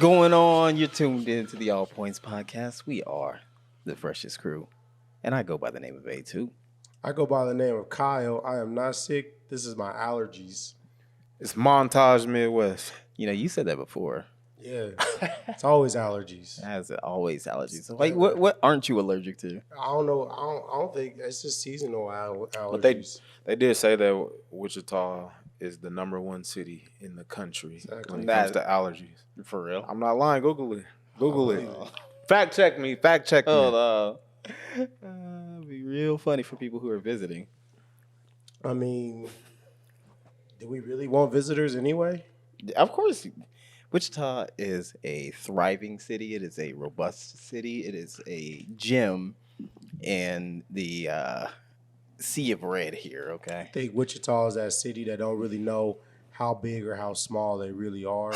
going on? You're tuned in to the All Points Podcast. We are the freshest crew, and I go by the name of A2. I go by the name of Kyle. I am not sick. This is my allergies. It's Montage Midwest. You know, you said that before. Yeah, it's always allergies. As always, allergies. So, like, what aren't you allergic to? I don't know. I don't think it's just seasonal allergies. But they did say that Wichita is the #1 city in the country when it comes to allergies. For real? I'm not lying. Google it. Google it. Fact check me. Fact check me. It'd be real funny for people who are visiting. I mean, do we really want visitors anyway? Of course. Wichita is a thriving city. It is a robust city. It is a gem in the sea of red here, okay? I think Wichita is that city that don't really know how big or how small they really are.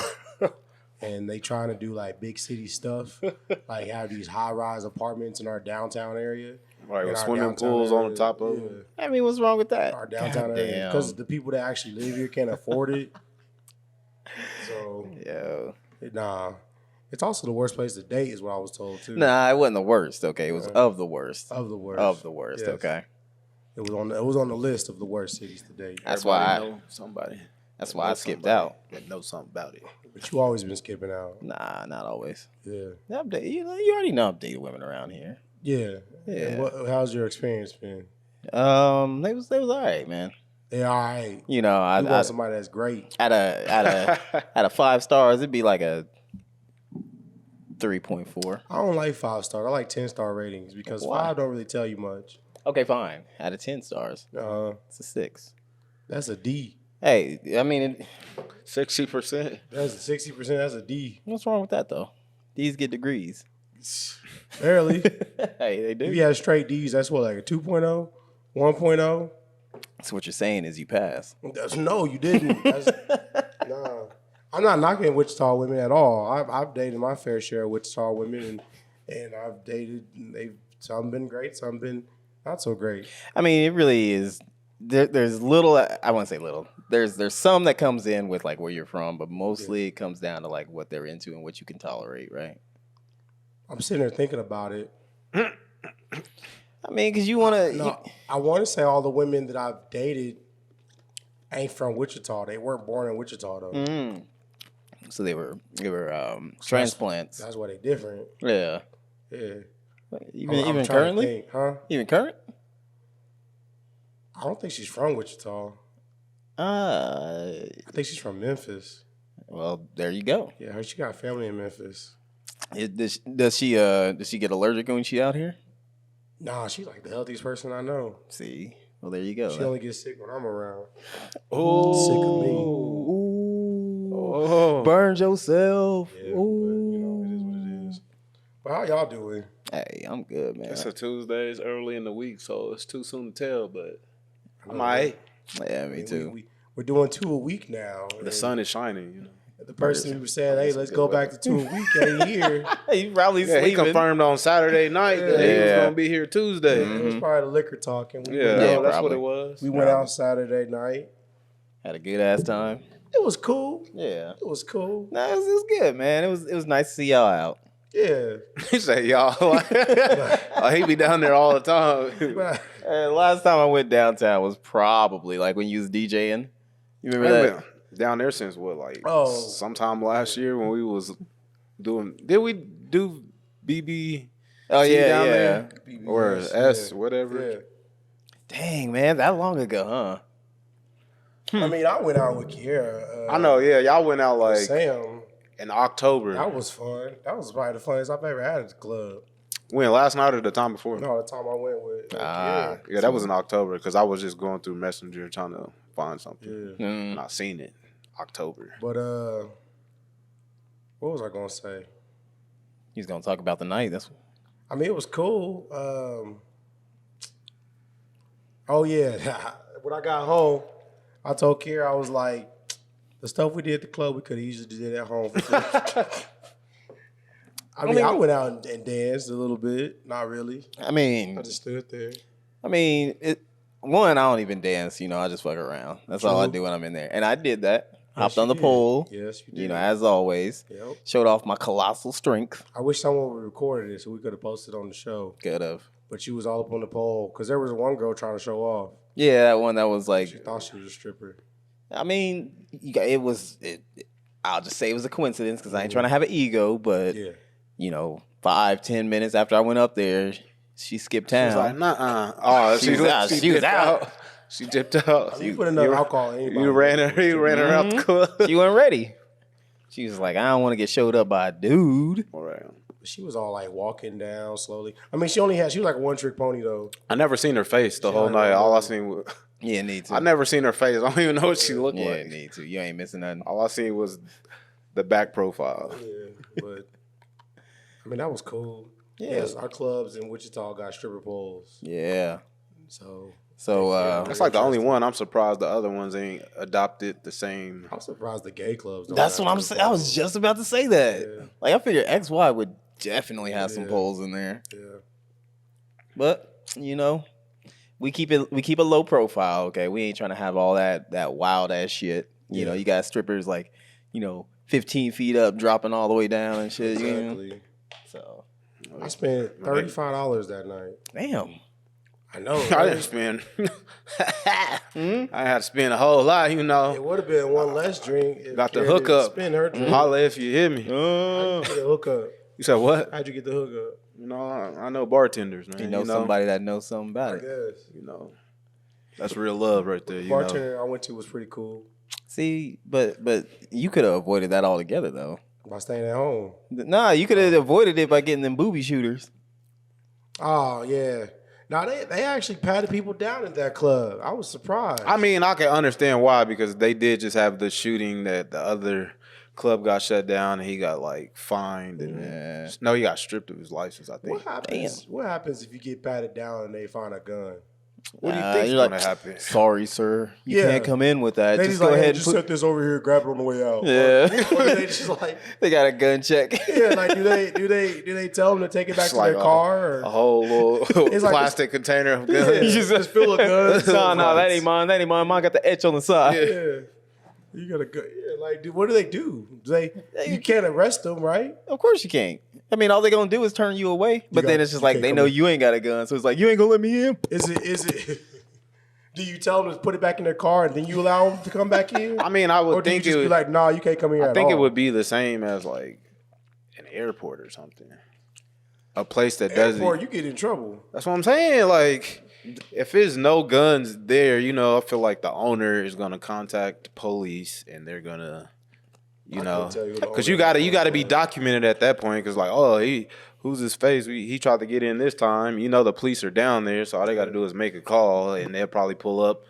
And they trying to do like big city stuff, like have these high-rise apartments in our downtown area. Right, with swimming pools on the top of it. I mean, what's wrong with that? Our downtown area. Because the people that actually live here can't afford it. So, nah. It's also the worst place to date, is what I was told, too. Nah, it wasn't the worst, okay? It was of the worst. Of the worst. Of the worst, yes. okay? It was on the list of the worst cities to date. That's why I know somebody. That's why I skipped out. That knows something about it. But you always been skipping out. Nah, not always. Yeah. You already know I've dated women around here. Yeah. Yeah. How's your experience been? They was all right, man. Yeah, all right. You know, I want somebody that's great. At a 5 stars, it'd be like a 3.4. I don't like 5 stars. I like 10-star ratings because Why? 5 don't really tell you much. Okay, fine. Out of 10 stars, it's a 6. That's a D. Hey, I mean, 60%. That's a 60%. That's a D. what's wrong with that though? These get degrees. Barely. Hey, they do. If you had straight D's, that's what, like a 2.0, 1.0? So what you're saying is you pass. No, you didn't. Nah. I'm not knocking Wichita women at all. I've dated my fair share of Wichita women, and I've dated. Some been great, some been not so great. I mean, it really is. There's little. I won't say little. There's some that comes in with like where you're from, but mostly it comes down to like what they're into and what you can tolerate, right? I'm sitting there thinking about it. I mean, because you want to. No, I want to say all the women that I've dated ain't from Wichita. They weren't born in Wichita though. So they were transplants. That's why they different. Yeah. Yeah. Even I'm trying to currently, think, huh? Even current? I don't think she's from Wichita. I think she's from Memphis. Well, there you go. Yeah, she got family in Memphis. Does she get allergic when she out here? Nah, she's like the healthiest person I know. See, well there you go. She only gets sick when I'm around. Oh, sick of me. Oh, burned yourself. Yeah, but you know it is what it is. But how y'all doing? Hey, I'm good, man. It's a Tuesday. It's early in the week, so it's too soon to tell. But I'm all right. Yeah, me too. We're doing 2 a week now. The sun is shining, you know. The person who was saying, "Hey, let's go back to 2 a week," ain't here. He probably sleeping. He confirmed on Saturday night that he was gonna be here Tuesday. It was probably the liquor talking. That's probably what it was. We went out Saturday night. Had a good ass time. It was cool. Yeah, it was cool. No, it was good, man. It was nice to see y'all out. Yeah. He said, y'all. Oh, he be down there all the time. Last time I went downtown was probably like when you was DJing. You remember that? Down there since what, like sometime last year when we was doing. Did we do BB? Oh yeah, down yeah. there? Or S, whatever. Yeah. Dang, man, that long ago, huh? I mean, I went out with Kiera. I know, yeah. Y'all went out like Sam. In October. That was fun. That was probably the funnest I've ever had at the club. When, last night or the time before? No, the time I went with. Yeah, that was in October because I was just going through Messenger trying to find something. Yeah. And I seen it. October. But what was I gonna say? He's gonna talk about the night. I mean, it was cool. Oh yeah, when I got home, I told Kiera, I was like, the stuff we did at the club, we could have easily did at home. I mean, I went out and danced a little bit. Not really. I mean, I just stood there. I mean, I don't even dance. You know, I just fuck around. That's all I do when I'm in there. And I did that. Hopped on the pole. Yes, you did. You know, as always. Yep. Showed off my colossal strength. I wish someone would recorded it so we could have posted on the show. Could have. But you was all up on the pole because there was one girl trying to show off. Yeah, that one that was like. She thought she was a stripper. I mean, it was. I'll just say it was a coincidence because I ain't trying to have an ego, but you know, 5-10 minutes after I went up there, she skipped town. She was like, "Nuh-uh." Oh, she was out. She dipped out. You put enough alcohol in anybody. You ran her out the club. She wasn't ready. She was like, I don't want to get showed up by a dude. All right. She was all like walking down slowly. I mean, she was like a one-trick pony though. I never seen her face the whole night. All I seen was need to. I never seen her face. I don't even know what she looked like. Yeah, need to. You ain't missing nothing. All I seen was the back profile. Yeah, but I mean that was cool. Yeah. Yes, our clubs in Wichita got stripper poles. Yeah. So that's like the only one. I'm surprised the other ones ain't adopted the same. I'm surprised the gay clubs don't. That's what I'm saying. I was just about to say that. Yeah. Like I figured XY would definitely have some poles in there. Yeah. But, you know, we keep a low profile, okay? We ain't trying to have all that wild ass shit. You know, you got strippers like, 15 feet up, dropping all the way down and shit. Exactly. You know? So I spent $35 that night. damn. I know. Right? I didn't spend. I had to spend a whole lot, It would have been one less drink. If Got the Karen didn't hookup. Spend her drink. Holla if you hear me. How'd you get the hookup? You said what? How'd you get the hookup? I know bartenders, man. You know somebody that knows something about I it. guess. That's real love right there. The bartender I went to was pretty cool. See, but you could have avoided that altogether, though. By staying at home. Nah, you could have avoided it by getting them booby shooters. Oh, yeah. Now, they actually patted people down at that club. I was surprised. I mean, I can understand why, because they did just have the shooting that the other club got shut down and he got like fined and no, he got stripped of his license, I think. What happens if you get patted down and they find a gun? What do you think's gonna happen? Sorry, sir. You can't come in with that. They just go ahead and just set this over here, grab it on the way out. Yeah. Or they just like they got a gun check. Yeah, like do they tell them to take it back to like their car? Or? A whole little plastic container of guns. Yeah, just fill of guns. No, that ain't mine. That ain't mine. Mine got the etch on the side. Yeah. You gotta go. Yeah, like, dude, what do they do? You can't arrest them, right? Of course you can't. I mean, all they gonna do is turn you away. But then it's just like they know you ain't got a gun, so it's like you ain't gonna let me in. Is it? Do you tell them to put it back in their car and then you allow them to come back in? I mean, I would think it would be like, nah, you can't come in here. I think it would be the same as like an airport or something. A place that doesn't. Airport, you get in trouble. That's what I'm saying. Like, if there's no guns there, I feel like the owner is gonna contact the police and they're gonna, because you gotta be documented at that point. Because like, who's his face? He tried to get in this time. The police are down there, so all they got to do is make a call, and they'll probably pull up.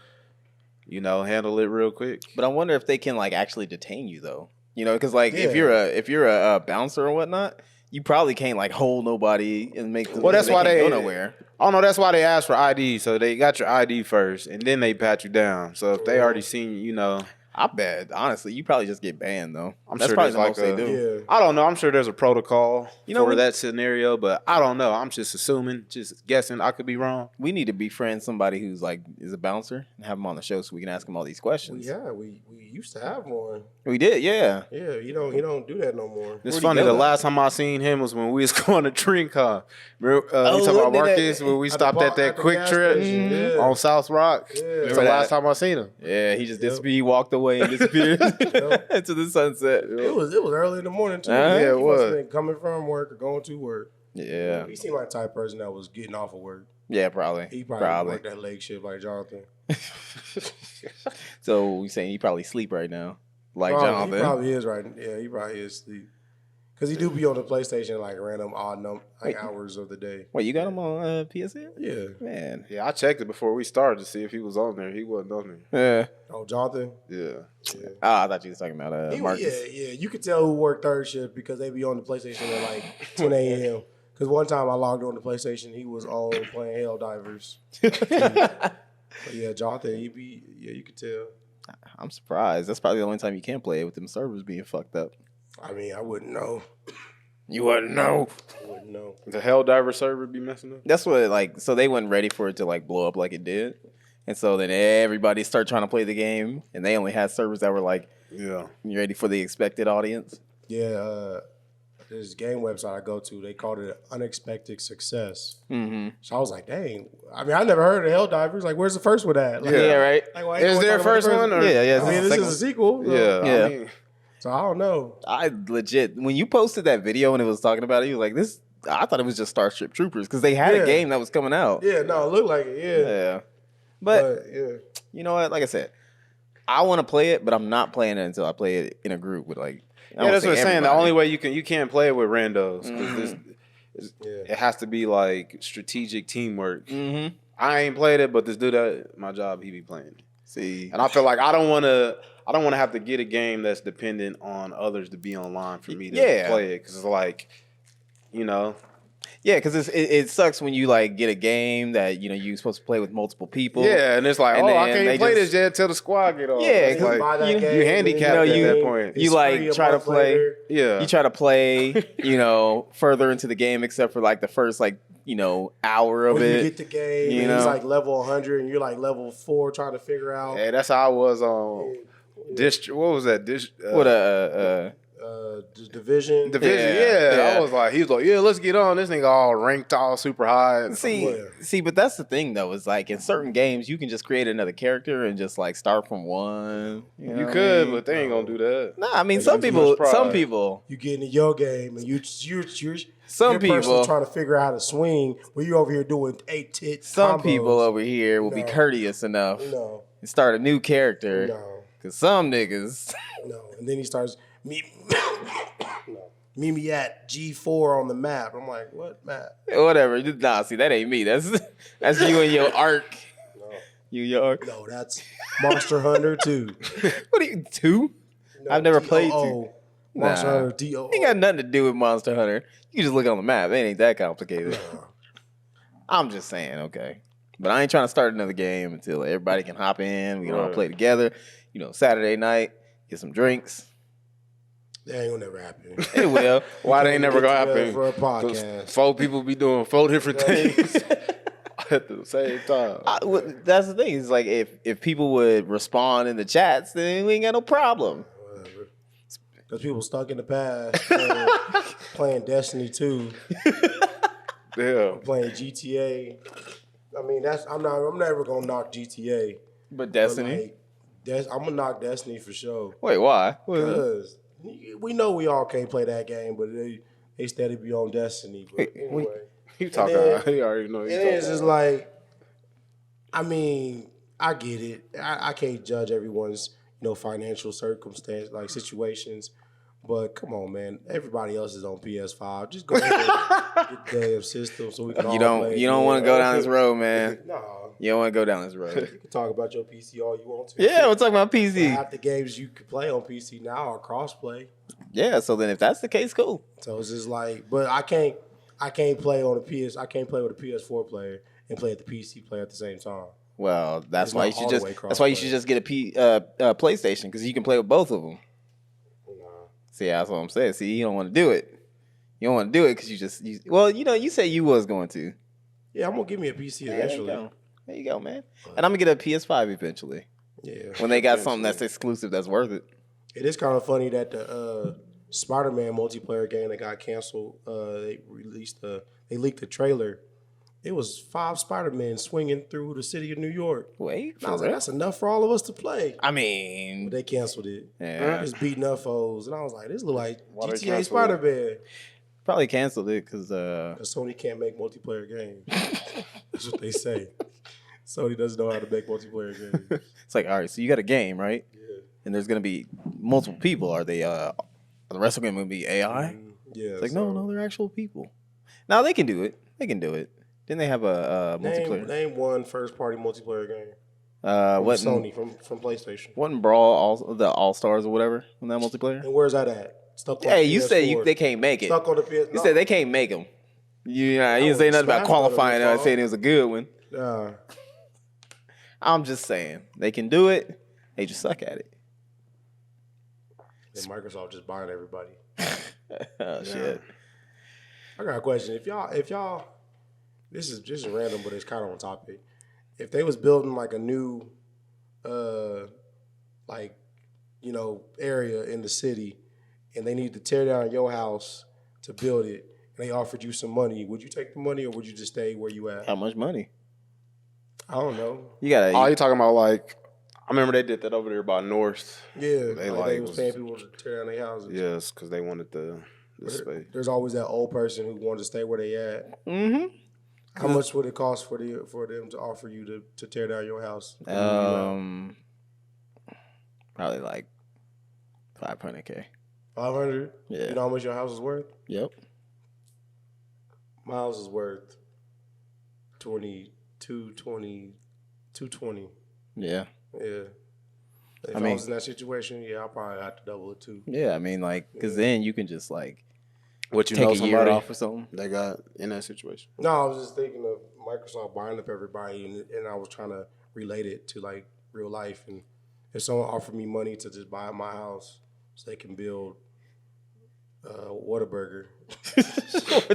Handle it real quick. But I wonder if they can like actually detain you though. Because like if you're a bouncer or whatnot, you probably can't like hold nobody and make. Well, that's why they go nowhere. Oh no, that's why they ask for ID. So they got your ID first, and then they pat you down. So if they already seen you, I bet honestly, you probably just get banned though. That's probably the most they do. Yeah. I don't know. I'm sure there's a protocol for that scenario, but I don't know. I'm just assuming, just guessing. I could be wrong. We need to befriend somebody who's like is a bouncer and have him on the show so we can ask him all these questions. We used to have one. We did, yeah. Yeah, you don't do that no more. It's funny. The last time I seen him was when we was going to DrinkCon. Remember, you talking about Marcus when we stopped at that quick trip on South Rock. Yeah. It's the last time I seen him. Yeah, he just disappeared. He walked away and disappeared into the sunset. It was early in the morning too. Yeah, it was. Must have been coming from work or going to work. Yeah, he seemed like the type of person that was getting off of work. Yeah, probably. He probably worked that leg shift like Jonathan. So we saying he probably sleep right now, like Jonathan. He probably is right. Yeah, he probably is sleep. Because he do be on the PlayStation like random odd hours of the day. Wait, you got him on PSN? Yeah. Man. Yeah, I checked it before we started to see if he was on there. He wasn't on there. Yeah. Oh, Jonathan? Yeah. I thought you was talking about Marcus. Yeah. You could tell who worked third shift because they be on the PlayStation at like 10 a.m. Because one time I logged on the PlayStation, he was on playing Helldivers. But yeah, Jonathan, you could tell. I'm surprised. That's probably the only time you can play it with them servers being fucked up. I mean, I wouldn't know. You wouldn't know. I wouldn't know. The Helldiver server be messing up? That's what so they weren't ready for it to like blow up like it did. And so then everybody started trying to play the game, and they only had servers that were like, Yeah. you ready for the expected audience? Yeah, this game website I go to, they called it unexpected success. Mm-hmm. So I was like, dang. I mean, I never heard of Helldivers. Like, where's the first one at? Like, Yeah, right. Like, why ain't Is no there a talking about the first one? Or? Yeah, I mean, this is a sequel. So, Yeah. Yeah. So I don't know. I legit, when you posted that video and it was talking about it, you were like, this, I thought it was just Starship Troopers because they had Yeah. a game that was coming out. Yeah, no, it looked like it. Yeah. Yeah. But yeah. you know what? Like I said, I want to play it, but I'm not playing it until I play it in a group with like. Yeah, that's what I'm saying. The only way you can't play it with randos because it has to be like strategic teamwork. Mm-hmm. I ain't played it, but this dude at my job, he be playing it. See, And I feel like I don't want to have to get a game that's dependent on others to be online for me to play it because it's like, you know. Yeah, because it sucks when you like get a game that you're supposed to play with multiple people. Yeah, and it's like, And I then can't play this yet till the squad get off. Yeah, It's 'cause like, buy that you game, handicapped and then at that the point. game You is like free a try to month play. later. Yeah, You try to play, further into the game, except for like the first hour of When it. you get the game, you and it's know? like level 100, and you're like level 4 trying to figure out. Hey, that's how I was on what was that? What The division. Division, Yeah. I was like, he was like, yeah, let's get on. This nigga all ranked all super high. See, but that's the thing though. Is like in certain games, you can just create another character and just like start from one. You know You what could, I mean? but they ain't gonna do that. Nah, I mean They some got too much people. You get into your game, and you're Some your people person's trying to figure out how to swing, where you over here doing 8-tit Some combos. people over here will be No. courteous enough No, and start a new character. no, Cause some niggas, no. And then he starts meet me at G4 on the map. I'm like, what map? whatever. Nah, see that ain't me. That's you and your arc. No, You your arc. no, that's Monster Hunter 2. What are you 2? No, I've never played DOO. 2. Monster Nah. Hunter DOO. Ain't got nothing to do with Monster Hunter. You can just look on the map. It ain't that complicated. I'm just saying, okay. But I ain't trying to start another game until everybody can hop in. We can all Right. play together. Saturday night, get some drinks. That ain't gonna never happen. It will. Why they ain't never Get gonna together happen? for a 'Cause podcast. 4 people be doing 4 different things at the same time. That's the thing. It's like if people would respond in the chats, then we ain't got no problem. Whatever. Because people stuck in the past playing Destiny 2, Yeah. playing GTA. I mean, I'm never gonna knock GTA. But But, Destiny. like, I'm gonna knock Destiny for sure. Wait, why? Because we know we all can't play that game, but they steady be on Destiny. But anyway, You talking? then- He already know. it is just like, I mean, I get it. I can't judge everyone's financial circumstance, like situations. But come on, man. Everybody else is on PS5. Just go ahead and get the damn system so we can all You play. don't want to go down this road, man. No. You don't want to go down this road. You can talk about your PC all you want to. Yeah, we're talking about PC. Half the games you can play on PC now are crossplay. Yeah, so then if that's the case, cool. So it's just like, but I can't play on a PS. I can't play with a PS4 player and play at the PC player at the same time. Well, that's It's why not you should all the just way that's why you crossplay. should just get a PlayStation because you can play with both of them. Nah. See, that's what I'm saying. See, you don't want to do it. You don't want to do it because you say you was going to. Yeah, I'm gonna give me a PC There you eventually. go. There you go, man. And I'm gonna get a PS5 eventually Yeah. when they got something that's exclusive that's worth it. It is kind of funny that the Spider-Man multiplayer game that got canceled, they leaked the trailer. It was 5 Spider-Men swinging through the city of New York. Wait, And I was like, that's enough for all of us to play. I mean, But they canceled it. yeah, Just beating up foes. And I was like, this look like Why they GTA cancel it? Spider-Man. probably canceled it because Because Sony can't make multiplayer games. That's what they say. Sony doesn't know how to make multiplayer games. it's like, all right, so you got a game, right? Yeah. And there's gonna be multiple people. Are they? Are the rest of them gonna be AI? Yeah. It's like, no, they're actual people. Now they can do it. They can do it. Didn't they have a multiplayer? Name one first-party multiplayer game. What Sony from PlayStation. Wasn't Brawl the All Stars or whatever on that multiplayer? And where's that at? Stuck on Hey, the you said PS4. they can't make it. Stuck on the PS. You said they can't make them. You didn't say nothing about Smash qualifying it. I Brothers, said it was a good one. Nah. I'm just saying they can do it. They just suck at it. And Microsoft just buying everybody. Oh shit. I got a question. If y'all, this is just random, but it's kind of on topic. if they was building like a new, like, area in the city, and they need to tear down your house to build it, and they offered you some money, would you take the money or would you just stay where you at? How much money? I don't know. You gotta. Oh, you talking about like? I remember they did that over there by North. Yeah, They they was paying people to tear down their houses. Yes, because they wanted the space. There's always that old person who wanted to stay where they at. Mm-hmm. How much would it cost for them to offer you to tear down your house? Probably like $500K. 500. Yeah. You know how much your house is worth? Yep. My house is worth 220. Yeah. Yeah. If I was in that situation, yeah, I'll probably have to double it too. Yeah, I mean, like, because then you can just like What you take know a year somebody off or something. they got in that situation? No, I was just thinking of Microsoft buying up everybody, and I was trying to relate it to like real life. And if someone offered me money to just buy my house so they can build Whataburger,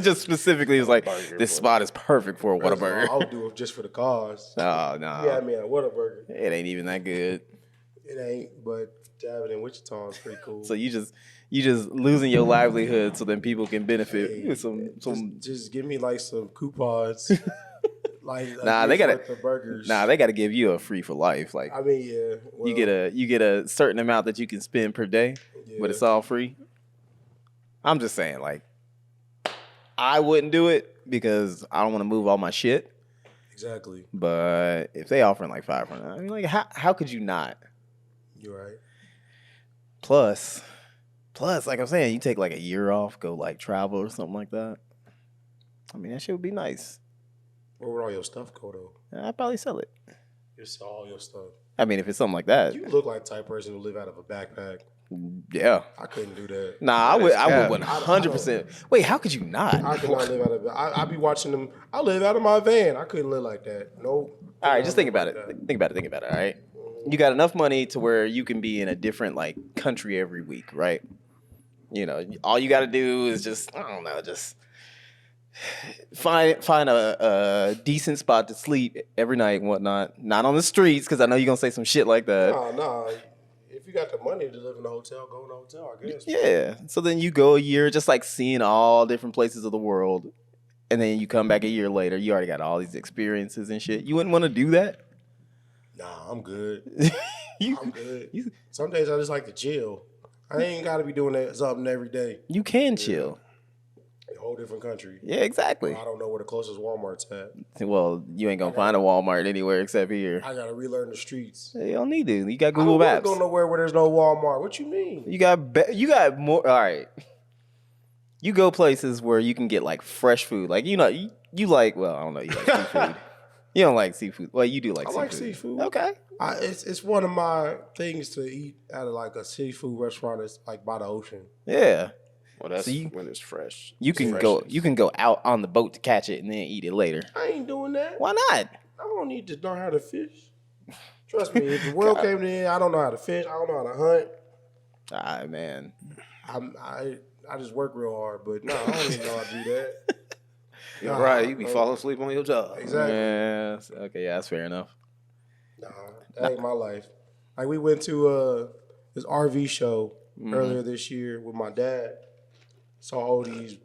Just specifically, it's like Burger, this boy. spot is perfect for a first of all, Whataburger. I would do it just for the cause. Oh no, Yeah, I mean, a Whataburger. it ain't even that good. It ain't, but to have it in Wichita is pretty cool. So you just losing your livelihood so then people can benefit Hey, with some. just give me like some coupons. like Nah, they gotta- the burgers. Nah, they got to give you a free for life. Like I mean, yeah. Well, you get a certain amount that you can spend per day, but it's all free. I'm just saying, like, I wouldn't do it because I don't want to move all my shit. exactly. But if they offering like 500, I mean, like, how could you not? You're right. Plus, like I'm saying, you take like a year off, go like travel or something like that. I mean, that shit would be nice. Where would all your stuff go though? I'd probably sell it. You sell all your stuff. I mean, if it's something like that, You look like the type of person who live out of a backpack. yeah. I couldn't do that. Nah, That is I would cap. 100%. Wait, how could you not? I could not live out of. I be watching them. I live out of my van. I couldn't live like that. Nope. All right, just think about it. Think about it. All right, you got enough money to where you can be in a different like country every week, right? You know, all you got to do is just just find a decent spot to sleep every night and whatnot. Not on the streets because I know you're gonna say some shit like that. Nah. If you got the money to live in a hotel, go in a hotel. I guess. Yeah. So then you go a year just like seeing all different places of the world, and then you come back a year later. You already got all these experiences and shit. You wouldn't want to do that. Nah, I'm good. you, I'm good. Some days I just like to chill. I ain't got to be doing that something every day. you can chill. A whole different country. Yeah, exactly. I don't know where the closest Walmart's at. Well, you ain't gonna find a Walmart anywhere except here. I gotta relearn the streets. You don't need to. You got I Google don't wanna Maps. go nowhere where there's no Walmart. What you mean? You got more. All right. You go places where you can get like fresh food. Like you like. Well, I don't know. You like seafood. You don't like seafood. Well, you do like I seafood. like seafood. Okay. It's one of my things to eat at like a seafood restaurant that's like by the ocean. Yeah. Well, that's So when it's fresh. You can go out on the boat to catch it and then eat it later. I ain't doing that. Why not? I don't need to know how to fish. Trust me, if the world came in, I don't know how to fish. I don't know how to hunt. All right, man. I just work real hard, but no, I don't even know how to do that. You're Nah, right. You be falling asleep on your job. Exactly. Yeah. Okay. Yeah, that's fair enough. Nah, that ain't my life. Like we went to this RV show earlier this year with my dad. Saw all these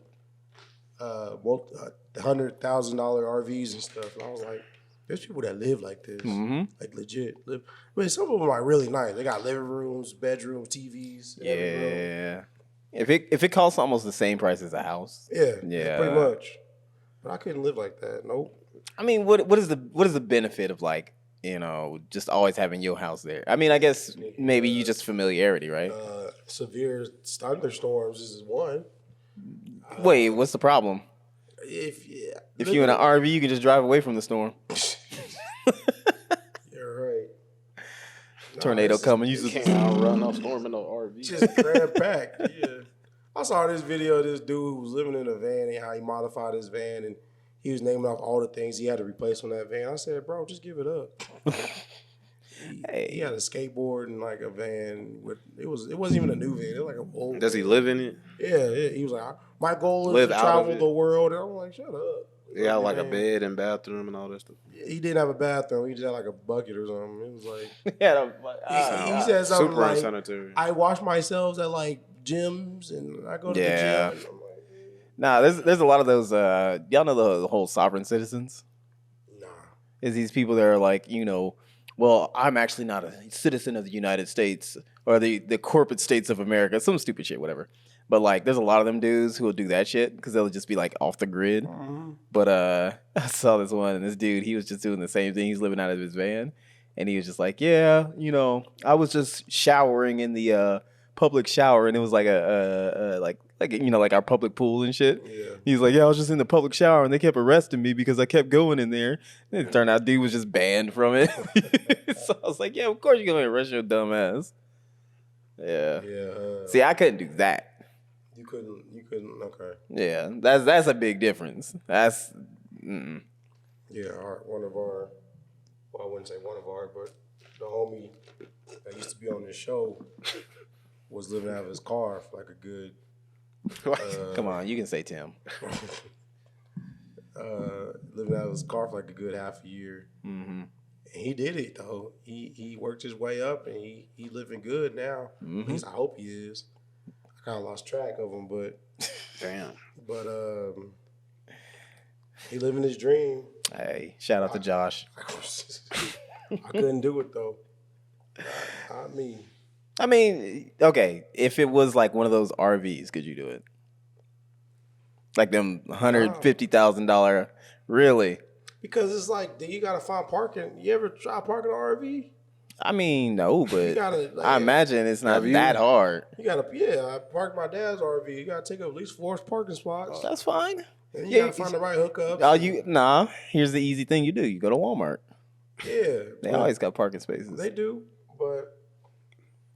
$100,000 RVs and stuff, and I was like, "There's people that live like this, like legit live." I mean, some of them are really nice. They got living rooms, bedrooms, TVs. every room. Yeah. If it costs almost the same price as a house. Yeah, Yeah. pretty much. But I couldn't live like that. Nope. I mean, what is the benefit of like, just always having your house there? I mean, I guess maybe you just familiarity, right? Severe thunderstorms is one. Wait, what's the problem? If If you're in an RV, you can just drive away from the storm. you're right. Tornado coming. You You just can't outrun no storm in no RV. Just cram packed. Yeah. I saw this video of this dude who was living in a van and how he modified his van and he was naming off all the things he had to replace on that van. I said, bro, just give it up. He had a skateboard and like a van with it wasn't even a new van. It was like an old. Does he live in it? Yeah. He was like, my goal is Live to out of travel it? the world. And I'm like, shut up. Yeah, like a bed and bathroom and all that stuff. He didn't have a bathroom. He just had like a bucket or something. It was like Yeah, he said something Super like, unsanitary. "I wash myself at like gyms and I go to the gym." And I'm like, nah. There's a lot of those. Y'all know the whole sovereign citizens. nah. Is these people that are like, well, I'm actually not a citizen of the United States or the corporate states of America, some stupid shit, whatever. But like, there's a lot of them dudes who will do that shit because they'll just be like off the grid. Mm-hmm. But I saw this one, and this dude, he was just doing the same thing. He's living out of his van, and he was just like, yeah, I was just showering in the public shower, and it was like like our public pool and shit. Yeah. He's like, yeah, I was just in the public shower, and they kept arresting me because I kept going in there. And it turned out dude was just banned from it. So I was like, yeah, of course you're gonna arrest your dumb ass. Yeah. Yeah. See, I couldn't do that. You couldn't. Okay. Yeah, that's a big difference. That's. Mm-mm. Yeah. One of our. Well, I wouldn't say one of our, but the homie that used to be on this show was living out of his car for like a good. Come on, you can say Tim. Living out of his car for like a good half a year. Mm-hmm. And he did it though. He worked his way up and he living good now. Mm-hmm. At least I hope he is. I kind of lost track of him, but Damn. but he living his dream. Hey, shout out to Josh. I couldn't do it though. I mean, okay, if it was like one of those RVs, could you do it? Like them $150,000, really? Because it's like, you gotta find parking. You ever try parking an RV? I mean, no, but gotta, like, I imagine it's not that hard. You gotta, I parked my dad's RV. You gotta take up at least 4 parking spots. That's fine. And you gotta find the right hookup. Here's the easy thing you do. You go to Walmart. Yeah. They always got parking spaces. They do, but.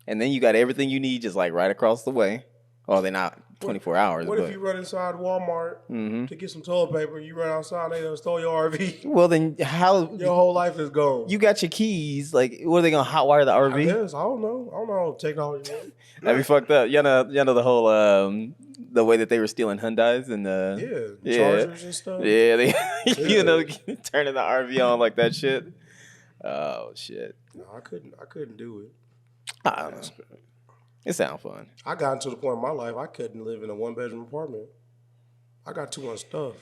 And then you got everything you need just like right across the way. Oh, they're not 24 hours. What if you run inside Walmart to get some toilet paper? You run outside and they done stole your RV. Well, then how? Your whole life is gone. You got your keys. Like, what are they gonna hotwire the RV? I guess. I don't know how technology works. That'd be fucked up. You know the whole the way that they were stealing Hyundais and Chargers and stuff. Yeah, they turning the RV on like that shit. Oh shit. No, I couldn't do it. I don't know. It sounds fun. I got to the point in my life I couldn't live in a 1-bedroom apartment. I got too much stuff.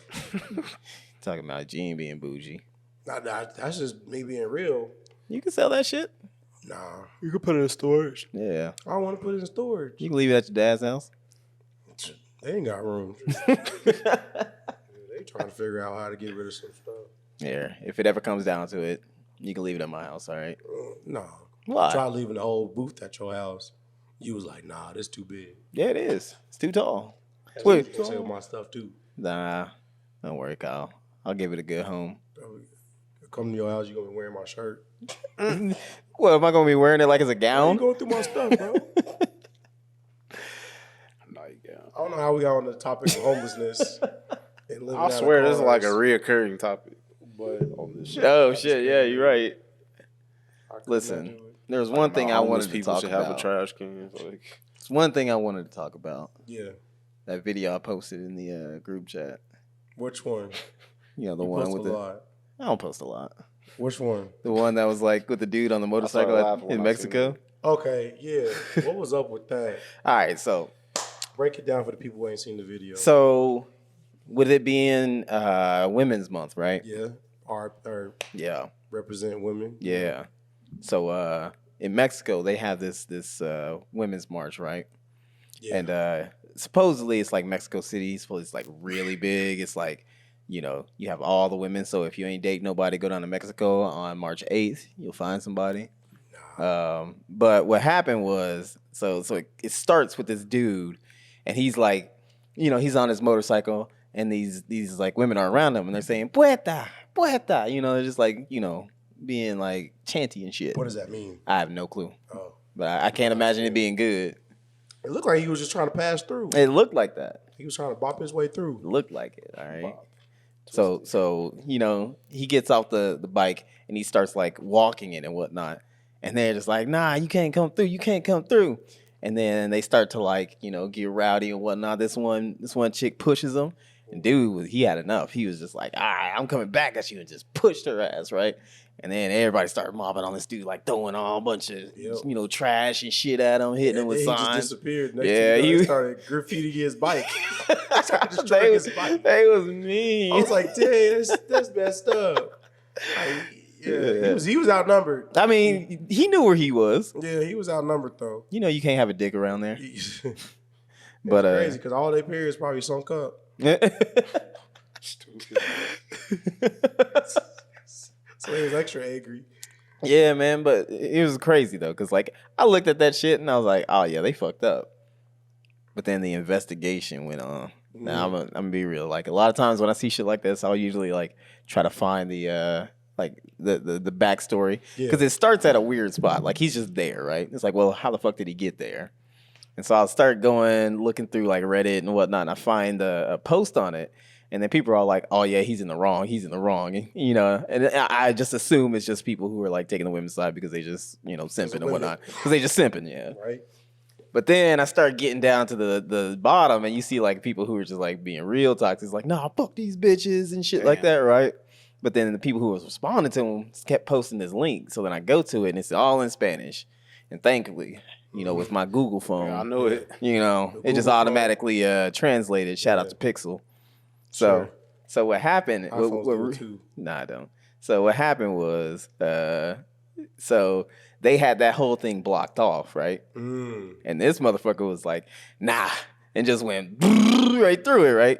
Talking about Gene being bougie. Nah, that's just me being real. You can sell that shit. Nah. You can put it in storage. Yeah. I don't want to put it in storage. You can leave it at your dad's house. They ain't got room. They trying to figure out how to get rid of some stuff. Yeah. If it ever comes down to it, you can leave it at my house, all right? No. Why? Try leaving the whole booth at your house. You was like, nah, this too big. Yeah, it is. It's too tall. Wait, you sell my stuff too. Nah, don't worry, Kyle. I'll give it a good home. Come to your house, you gonna be wearing my shirt. What, am I gonna be wearing it like it's a gown? You going through my stuff, bro. I don't know how we got on the topic of homelessness. I swear this is like a reoccurring topic. But on this shit. Oh shit, yeah, you're right. Listen, there's one thing I wanted to talk about. Have a trash can. It's one thing I wanted to talk about. Yeah. That video I posted in the group chat. Which one? You know, the one with the. I don't post a lot. Which one? The one that was like with the dude on the motorcycle in Mexico. Okay, yeah. What was up with that? All right, so break it down for the people who ain't seen the video. So, with it being Women's Month, right? Yeah. Yeah. Represent women. Yeah. So in Mexico they have this women's march, right? Yeah. And supposedly it's like Mexico City. Supposedly it's like really big. It's like, you have all the women. So if you ain't date nobody, go down to Mexico on March 8th. You'll find somebody. But what happened was, so it starts with this dude, and he's like, he's on his motorcycle, and these like women are around him, and they're saying "puerta, puerta," they're just like, being like chanty and shit. What does that mean? I have no clue. Oh, but I can't imagine it being good. It looked like he was just trying to pass through. It looked like that. He was trying to bop his way through. It looked like it. All right. So he gets off the bike and he starts like walking it and whatnot, and they're just like, nah, you can't come through. You can't come through. And then they start to like, get rowdy and whatnot. This one chick pushes him, And dude, he had enough. He was just like, all right, I'm coming back at you, and just pushed her ass, right? And then everybody started mobbing on this dude, like throwing all a bunch of, trash and shit at him, hitting him with signs. He just disappeared. Next thing he started graffitiing his bike. Started destroying his bike. They was mean. I was like, dang, that's messed up. He was outnumbered. I mean, he knew where he was. Yeah, he was outnumbered though. You know, you can't have a dick around there. But crazy because all their periods probably sunk up. Stupid. So he was extra angry. Yeah, man, but it was crazy though, because like I looked at that shit and I was like, oh yeah, they fucked up. But then the investigation went on. Now I'm gonna be real. Like a lot of times when I see shit like this, I'll usually like try to find the the backstory, because it starts at a weird spot. Like he's just there, right? It's like, well, how the fuck did he get there? And so I'll start looking through like Reddit and whatnot, and I find a post on it. And then people are all like, oh, yeah, he's in the wrong. And, and I just assume it's just people who are like taking the women's side because they just, simping and whatnot. Because they just simping, yeah. Right. But then I start getting down to the bottom, and you see like people who are just like being real toxic. It's like, nah, fuck these bitches and shit like that, right? But then the people who was responding to him kept posting this link. So then I go to it, and it's all in Spanish. And thankfully, with my Google phone, I know it. It just automatically translated. Shout out to Pixel. So what happened? Nah, I don't. So what happened was, so they had that whole thing blocked off, right? And this motherfucker was like, nah, and just went right through it, right?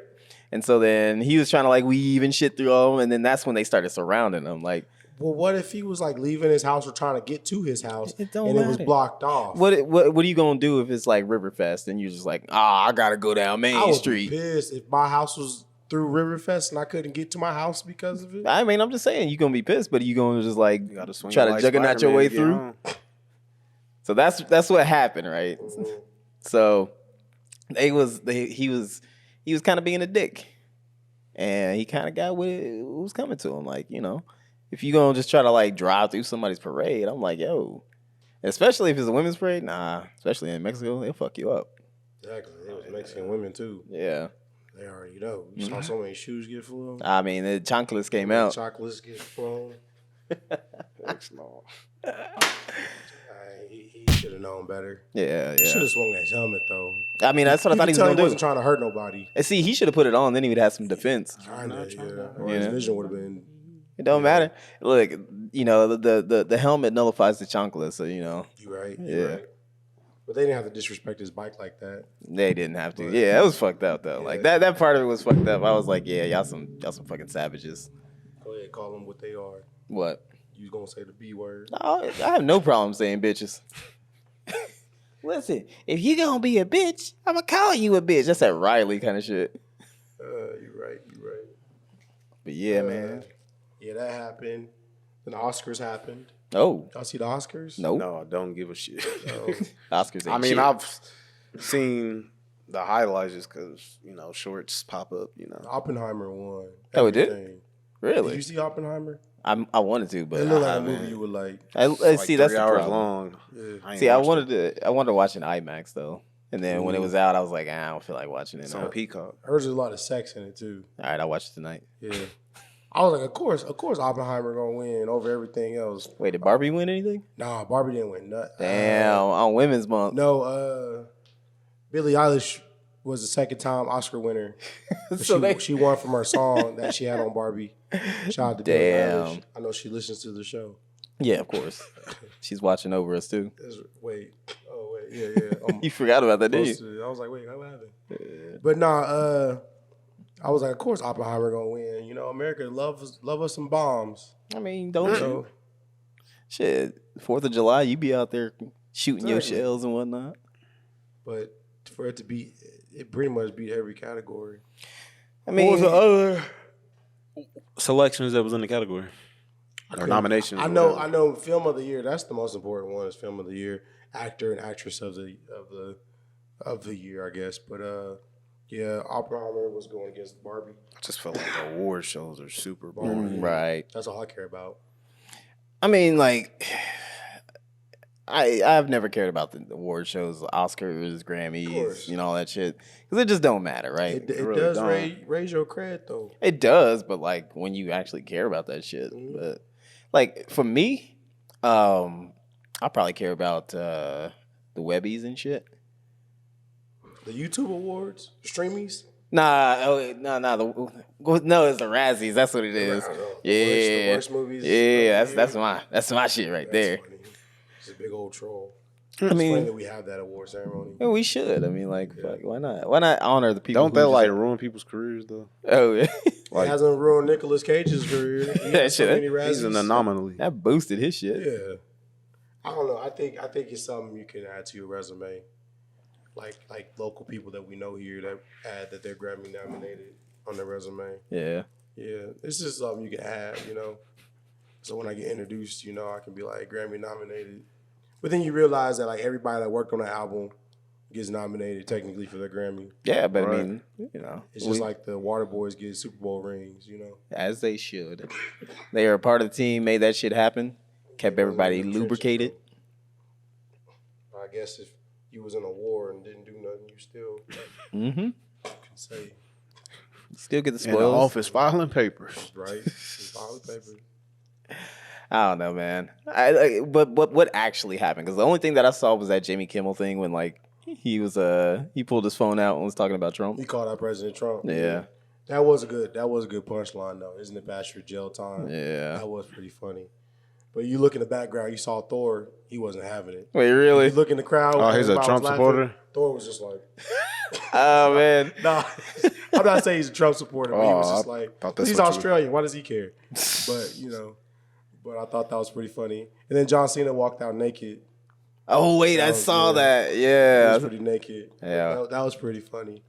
And so then he was trying to like weave and shit through all of them, and then that's when they started surrounding him, like. Well, what if he was like leaving his house or trying to get to his house it was blocked off? What are you gonna do if it's like Riverfest and you're just like, I gotta go down Main Street? I would be pissed if my house was through Riverfest and I couldn't get to my house because of it. I mean, I'm just saying you're gonna be pissed, but you gonna just like try to juggernaut your way through. So that's what happened, right? Mm-hmm. So he was kind of being a dick, and he kind of got what was coming to him, like if you gonna just try to like drive through somebody's parade, I'm like, yo, especially if it's a women's parade, nah, especially in Mexico, they'll fuck you up. Exactly. It was Mexican women too. Yeah. They already know. You saw so many shoes get flown. I mean, the chanclas came out. Chocolates get flown. He should have known better. Yeah. He should have swung that helmet though. I mean, that's what I thought he was gonna do. He wasn't trying to hurt nobody. And see, he should have put it on. Then he would have some defense. His vision would have been. It don't matter. Look, the helmet nullifies the chancla, so You're right. You're right. But they didn't have to disrespect his bike like that. They didn't have to. Yeah, it was fucked up though. Yeah. Like that part of it was fucked up. I was like, yeah, y'all some fucking savages. Go ahead, call them what they are. What? You gonna say the B word? No, I have no problem saying bitches. Listen, if you gonna be a bitch, I'm gonna call you a bitch. That's that Riley kind of shit. You're right. But yeah, man. Yeah, that happened. Then the Oscars happened. Oh. Y'all see the Oscars? Nope. No, I don't give a shit. Oscars ain't shit. shit. I've seen the highlights just because, shorts pop up, Oppenheimer won. Oh, it did? Really? Did you see Oppenheimer? I wanted to, but it looked like a movie you would like. See, that's 3 the hours problem. long. Yeah. See, I wanted to watch in IMAX though, and then when it was out, I was like, I don't feel like watching it. It's on Peacock. There's a lot of sex in it too. All right, I'll watch it tonight. Yeah. I was like, of course, Oppenheimer gonna win over everything else. Wait, did Barbie win anything? Nah, Barbie didn't win. Damn, on Women's Month. No, Billie Eilish was the second time Oscar winner. She won from her song that she had on Barbie. Shout out to Billie Eilish. I know she listens to the show. Yeah, of course. She's watching over us too. Yeah. You forgot about that, didn't you? I was like, wait, what happened? Yeah. But nah, I was like, of course Oppenheimer gonna win. America love us some bombs. I mean, don't you? Shit, 4th of July, you be out there shooting your shells and whatnot. But for it to beat, it pretty much beat every category. I mean, what was the other selections that was in the category? Or nominations? I know. Film of the year. That's the most important one. Is film of the year, actor and actress of the year, I guess. But yeah, Oppenheimer was going against Barbie. I just felt like the award shows are super boring. Right. That's all I care about. I mean, like, I've never cared about the award shows, Oscars, Grammys, all that shit, because it just don't matter, right? It really does don't. raise your cred though. It does, but like when you actually care about that shit. But like for me, I probably care about the Webbies and shit. The YouTube awards, streamies. No, it's the Razzies. That's what it is. The worst movies. Yeah, that's my shit right there. Funny. It's a big old troll. I mean, funny that we have that award ceremony. Yeah, we should. I mean, like, why not? Why not honor the people? Don't that like ruin people's careers though? Oh yeah, it hasn't ruined Nicolas Cage's career. He's an anomaly. That boosted his shit. Yeah, I don't know. I think it's something you can add to your resume. Like local people that we know here that add that they're Grammy nominated on their resume. Yeah. Yeah. This is something you can add, So when I get introduced, I can be like Grammy nominated. But then you realize that like everybody that worked on the album gets nominated technically for their Grammy. Yeah, but right? I mean, It's just like the Water Boys get Super Bowl rings, As they should. They are a part of the team, made that shit happen, kept everybody lubricated. I guess if you was in a war and didn't do nothing, you still can say. Still get the spoils. In the office filing papers. Right. Filing papers. I don't know, man. But what actually happened? Because the only thing that I saw was that Jimmy Kimmel thing when like he pulled his phone out and was talking about Trump. He called out President Trump. Yeah. That was a good punchline though. Isn't it past your jail time? Yeah. That was pretty funny. But you look in the background, you saw Thor. He wasn't having it. Wait, really? You look in the crowd. Oh, he's a Trump supporter? Thor was just like... Oh, man. Nah, I'm not saying he's a Trump supporter, but he was just like... He's Australian. Why does he care? But, but I thought that was pretty funny. And then John Cena walked out naked. Oh, wait, I saw that. Yeah. He was pretty naked. Yeah. That was pretty funny.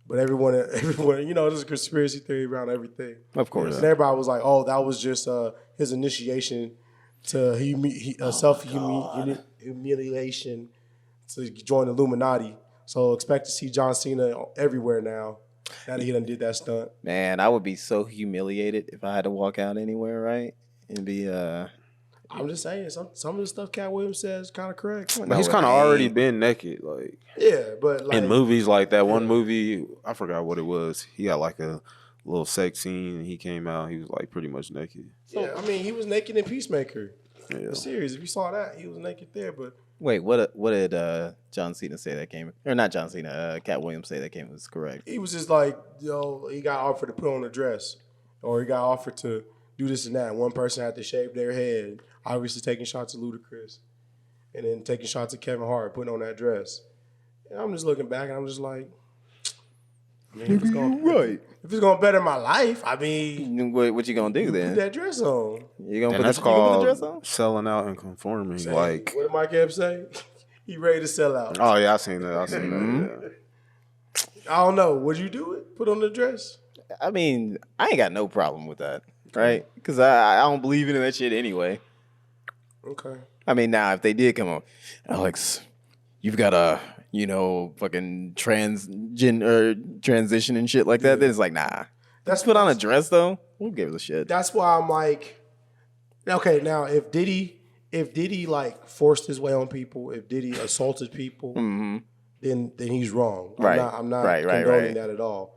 But everyone, there's a conspiracy theory around everything. Of course. And everybody was like, oh, that was just his initiation to self-humiliation to join the Illuminati. So expect to see John Cena everywhere now that he done did that stunt. Man, I would be so humiliated if I had to walk out anywhere, right? And be I'm just saying, some of the stuff Cat Williams says is kind of correct. But he's kind of already been naked, like but like, in movies like that one movie, I forgot what it was. He got like a little sex scene, and he came out. He was like pretty much naked. Yeah, I mean, he was naked in Peacemaker. Yeah. The series, if you saw that, he was naked there. But wait, what did John Cena say that came, or not John Cena, Cat Williams say that came was correct? He was just like, he got offered to put on a dress, or he got offered to do this and that. One person had to shave their head, obviously taking shots at Ludacris, and then taking shots at Kevin Hart, putting on that dress. And I'm just looking back, and I'm just like, I mean, if it's gonna better my life, I mean, what you gonna do then? Put that dress on. You gonna And put that's you gonna put the called dress on? selling out and conforming. Say, like, what did Mike Epps say? He ready to sell out. oh yeah, I seen that. Yeah. I don't know. Would you do it? Put on the dress? I mean, I ain't got no problem with that, right? Because I don't believe in that shit anyway. Okay. I mean, now if they did come on, Alex, you've got a fucking transition and shit like that. Then it's like, nah. That's put on a dress though. We'll give it a shit. That's why I'm like, okay. Now, if Diddy like forced his way on people, if Diddy assaulted people, then he's wrong. Right. I'm not Right. condoning that at all.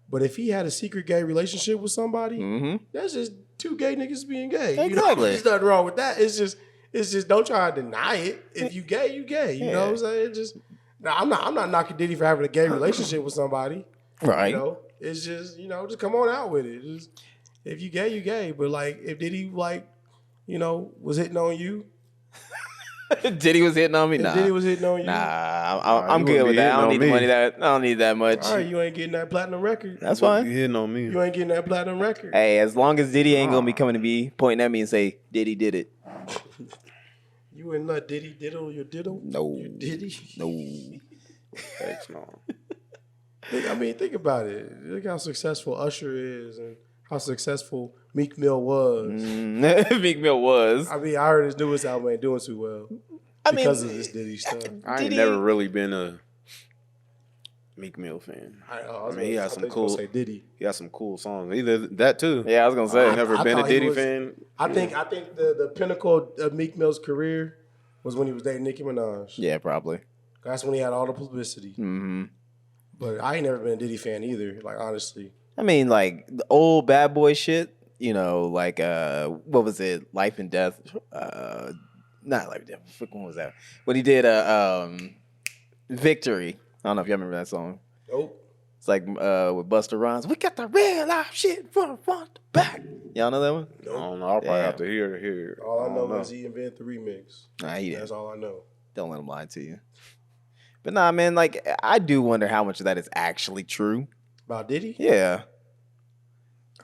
But if he had a secret gay relationship with somebody, that's just two gay niggas being gay. Exactly. There's nothing wrong with that. It's just don't try to deny it. If you gay, you gay. You know what I'm saying? It just I'm not knocking Diddy for having a gay relationship with somebody. Right. It's just just come on out with it. Just, if you gay, you gay. But like if Diddy was hitting on you. Diddy was hitting on me? Nah. Diddy was hitting on you? Nah, I'm good with that. I don't need the money I don't need that much. All right, you ain't getting that platinum record. That's fine. You hitting on me. You ain't getting that platinum record. Hey, as long as Diddy ain't gonna be coming to me, pointing at me and say, Diddy did it. You ain't let Diddy diddle your diddle? No. You Diddy? No. Thanks, no. I mean, think about it. Look how successful Usher is and how successful Meek Mill was. Meek Mill was. I mean, I heard his newest album ain't doing too well because of this Diddy stuff. I ain't never really been a Meek Mill fan. I mean, he has some cool. Say Diddy. He has some cool songs. Either that too. Yeah, I was gonna say. I've never been a Diddy fan. I think the pinnacle of Meek Mill's career was when he was dating Nicki Minaj. Yeah, probably. That's when he had all the publicity. Mm-hmm. But I ain't never been a Diddy fan either. Like honestly, I mean, like the old Bad Boy shit. You know, like what was it? Life and Death. Not Life and Death. What one was that? But he did Victory. I don't know if y'all remember that song. nope. It's like with Busta Rhymes. We got the real life shit from front to back. Y'all know that one? I don't know. I'll probably have to hear. All I know is he invented the remix. Nah, he That's didn't. all I know. Don't let him lie to you. But nah, man, like I do wonder how much of that is actually true. About Diddy? Yeah.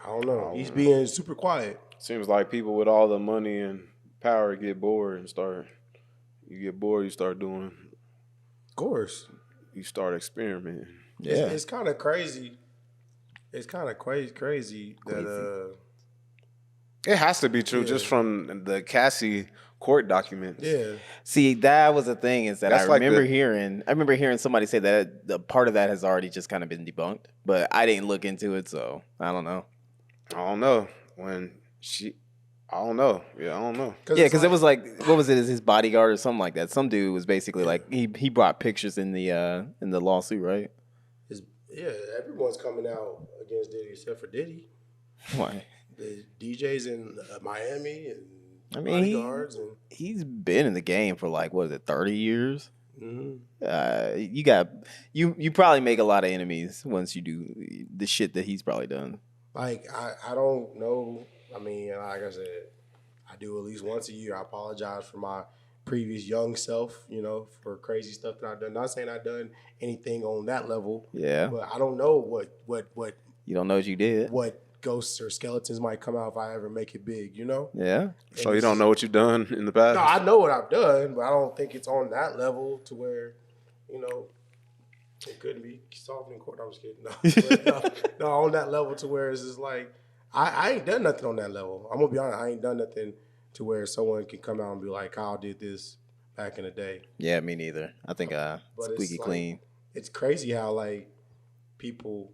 I don't know. He's being super quiet. Seems like people with all the money and power get bored and start. You get bored, you start doing. Of course. You start experimenting. Yeah. It's kind of crazy. It's kind of crazy that It has to be true just from the Cassie court documents. yeah. See, that was the thing is that That's I like remember hearing somebody say that the part of that has already just kind of been debunked, but I didn't look into it, so I don't know. I don't know. I don't know. Yeah, I don't know. Yeah, because it was like, what was it? Is his bodyguard or something like that? Some dude was basically like he brought pictures in the lawsuit, right? Yeah, everyone's coming out against Diddy except for Diddy. Why? The DJs in Miami and I mean, bodyguards and he's been in the game for like what is it, 30 years? mm-hmm. You probably make a lot of enemies once you do the shit that he's probably done. Like I don't know. I mean, like I said, I do at least once a year. I apologize for my previous young self, you know, for crazy stuff that I've done. Not saying I've done anything on that level. Yeah. But I don't know what You don't know what you did. what ghosts or skeletons might come out if I ever make it big, you know? Yeah. So you don't know what you've done in the past? No, I know what I've done, but I don't think it's on that level to where, you know, it couldn't be solved in court. I was kidding. No, on that level to where it's just like, I ain't done nothing on that level. I'm going to be honest. I ain't done nothing to where someone can come out and be like, Kyle did this back in the day. Yeah, me neither. I think squeaky clean. It's crazy how, like, people,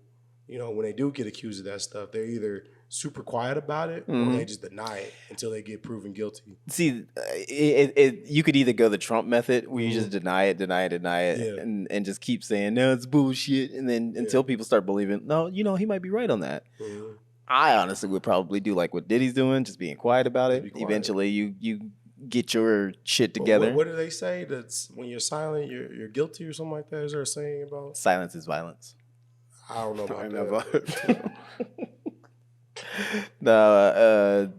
you know, when they do get accused of that stuff, they're either super quiet about it or they just deny it until they get proven guilty. See, you could either go the Trump method where you just deny it, and just keep saying, no, it's bullshit. And then until people start believing, no, you know, he might be right on that. Mm-hmm. I honestly would probably do like what Diddy's doing, just being quiet about it. Quiet. Eventually, you get your shit together. What do they say? That's when you're silent, you're guilty or something like that. Is there a saying about? Silence is violence. I don't know about that. No,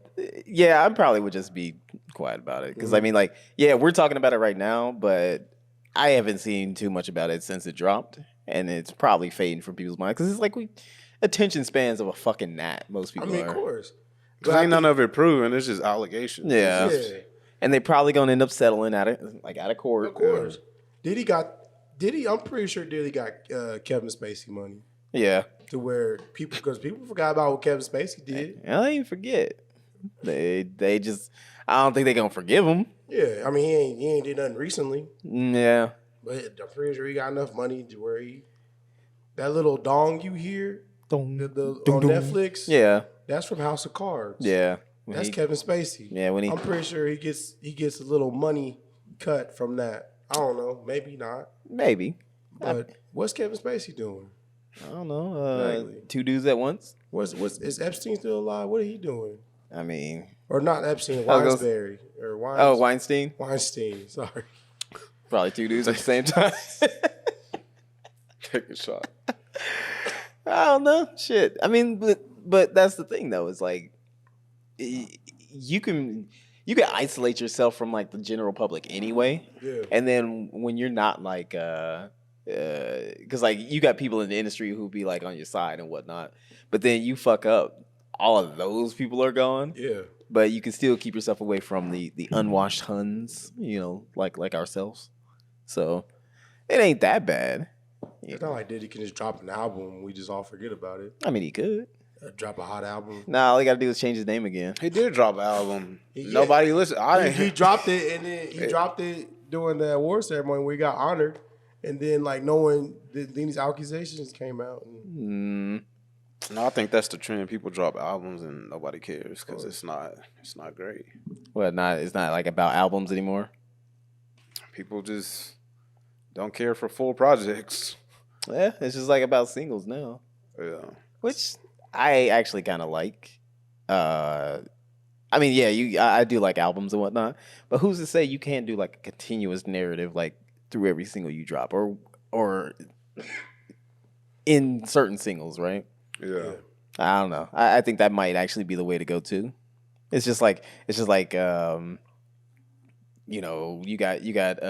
yeah, I probably would just be quiet about it because I mean, like, yeah, we're talking about it right now, but I haven't seen too much about it since it dropped, and it's probably fading from people's minds because it's like attention spans of a fucking gnat. Most people. I mean, are. of course. Because ain't none of it proven. It's just allegations. Yeah. And they probably gonna end up settling out of court. Of course. I'm pretty sure Diddy got Kevin Spacey money. Yeah. To where because people forgot about what Kevin Spacey did. I ain't forget. They just, I don't think they gonna forgive him. Yeah, I mean he ain't did nothing recently. Yeah. But I'm pretty sure he got enough money to where that little dong you hear on Netflix. Yeah. That's from House of Cards. Yeah. That's Kevin Spacey. Yeah, I'm pretty sure he gets a little money cut from that. I don't know, maybe not. Maybe. But what's Kevin Spacey doing? I don't know. Exactly. Two dudes at once. Is Epstein still alive? What are he doing? I mean, or not Epstein, Weinstein or Weinstein. Weinstein. Sorry. Probably two dudes at the same time. Take a shot. I don't know. Shit. I mean, but that's the thing though. Is like you can isolate yourself from like the general public anyway. Yeah. And then when you're not like because like you got people in the industry who be like on your side and whatnot, but then you fuck up, all of those people are gone. Yeah. But you can still keep yourself away from the unwashed Huns, you know, like ourselves. So it ain't that bad. It's not like Diddy can just drop an album and we just all forget about it. I mean, he could. Drop a hot album. Nah, all he got to do is change his name again. He did drop an album. Nobody listened. He dropped it, and then he dropped it during the award ceremony where he got honored. And then, like, then these accusations came out. No, I think that's the trend. People drop albums and nobody cares because it's not great. Well, it's not like about albums anymore. People just don't care for full projects. Yeah, it's just like about singles now, Yeah. which I actually kind of like. I mean, yeah, I do like albums and whatnot, but who's to say you can't do like a continuous narrative like through every single you drop, or in certain singles, right? Yeah. I don't know. I think that might actually be the way to go too. It's just like you know, you got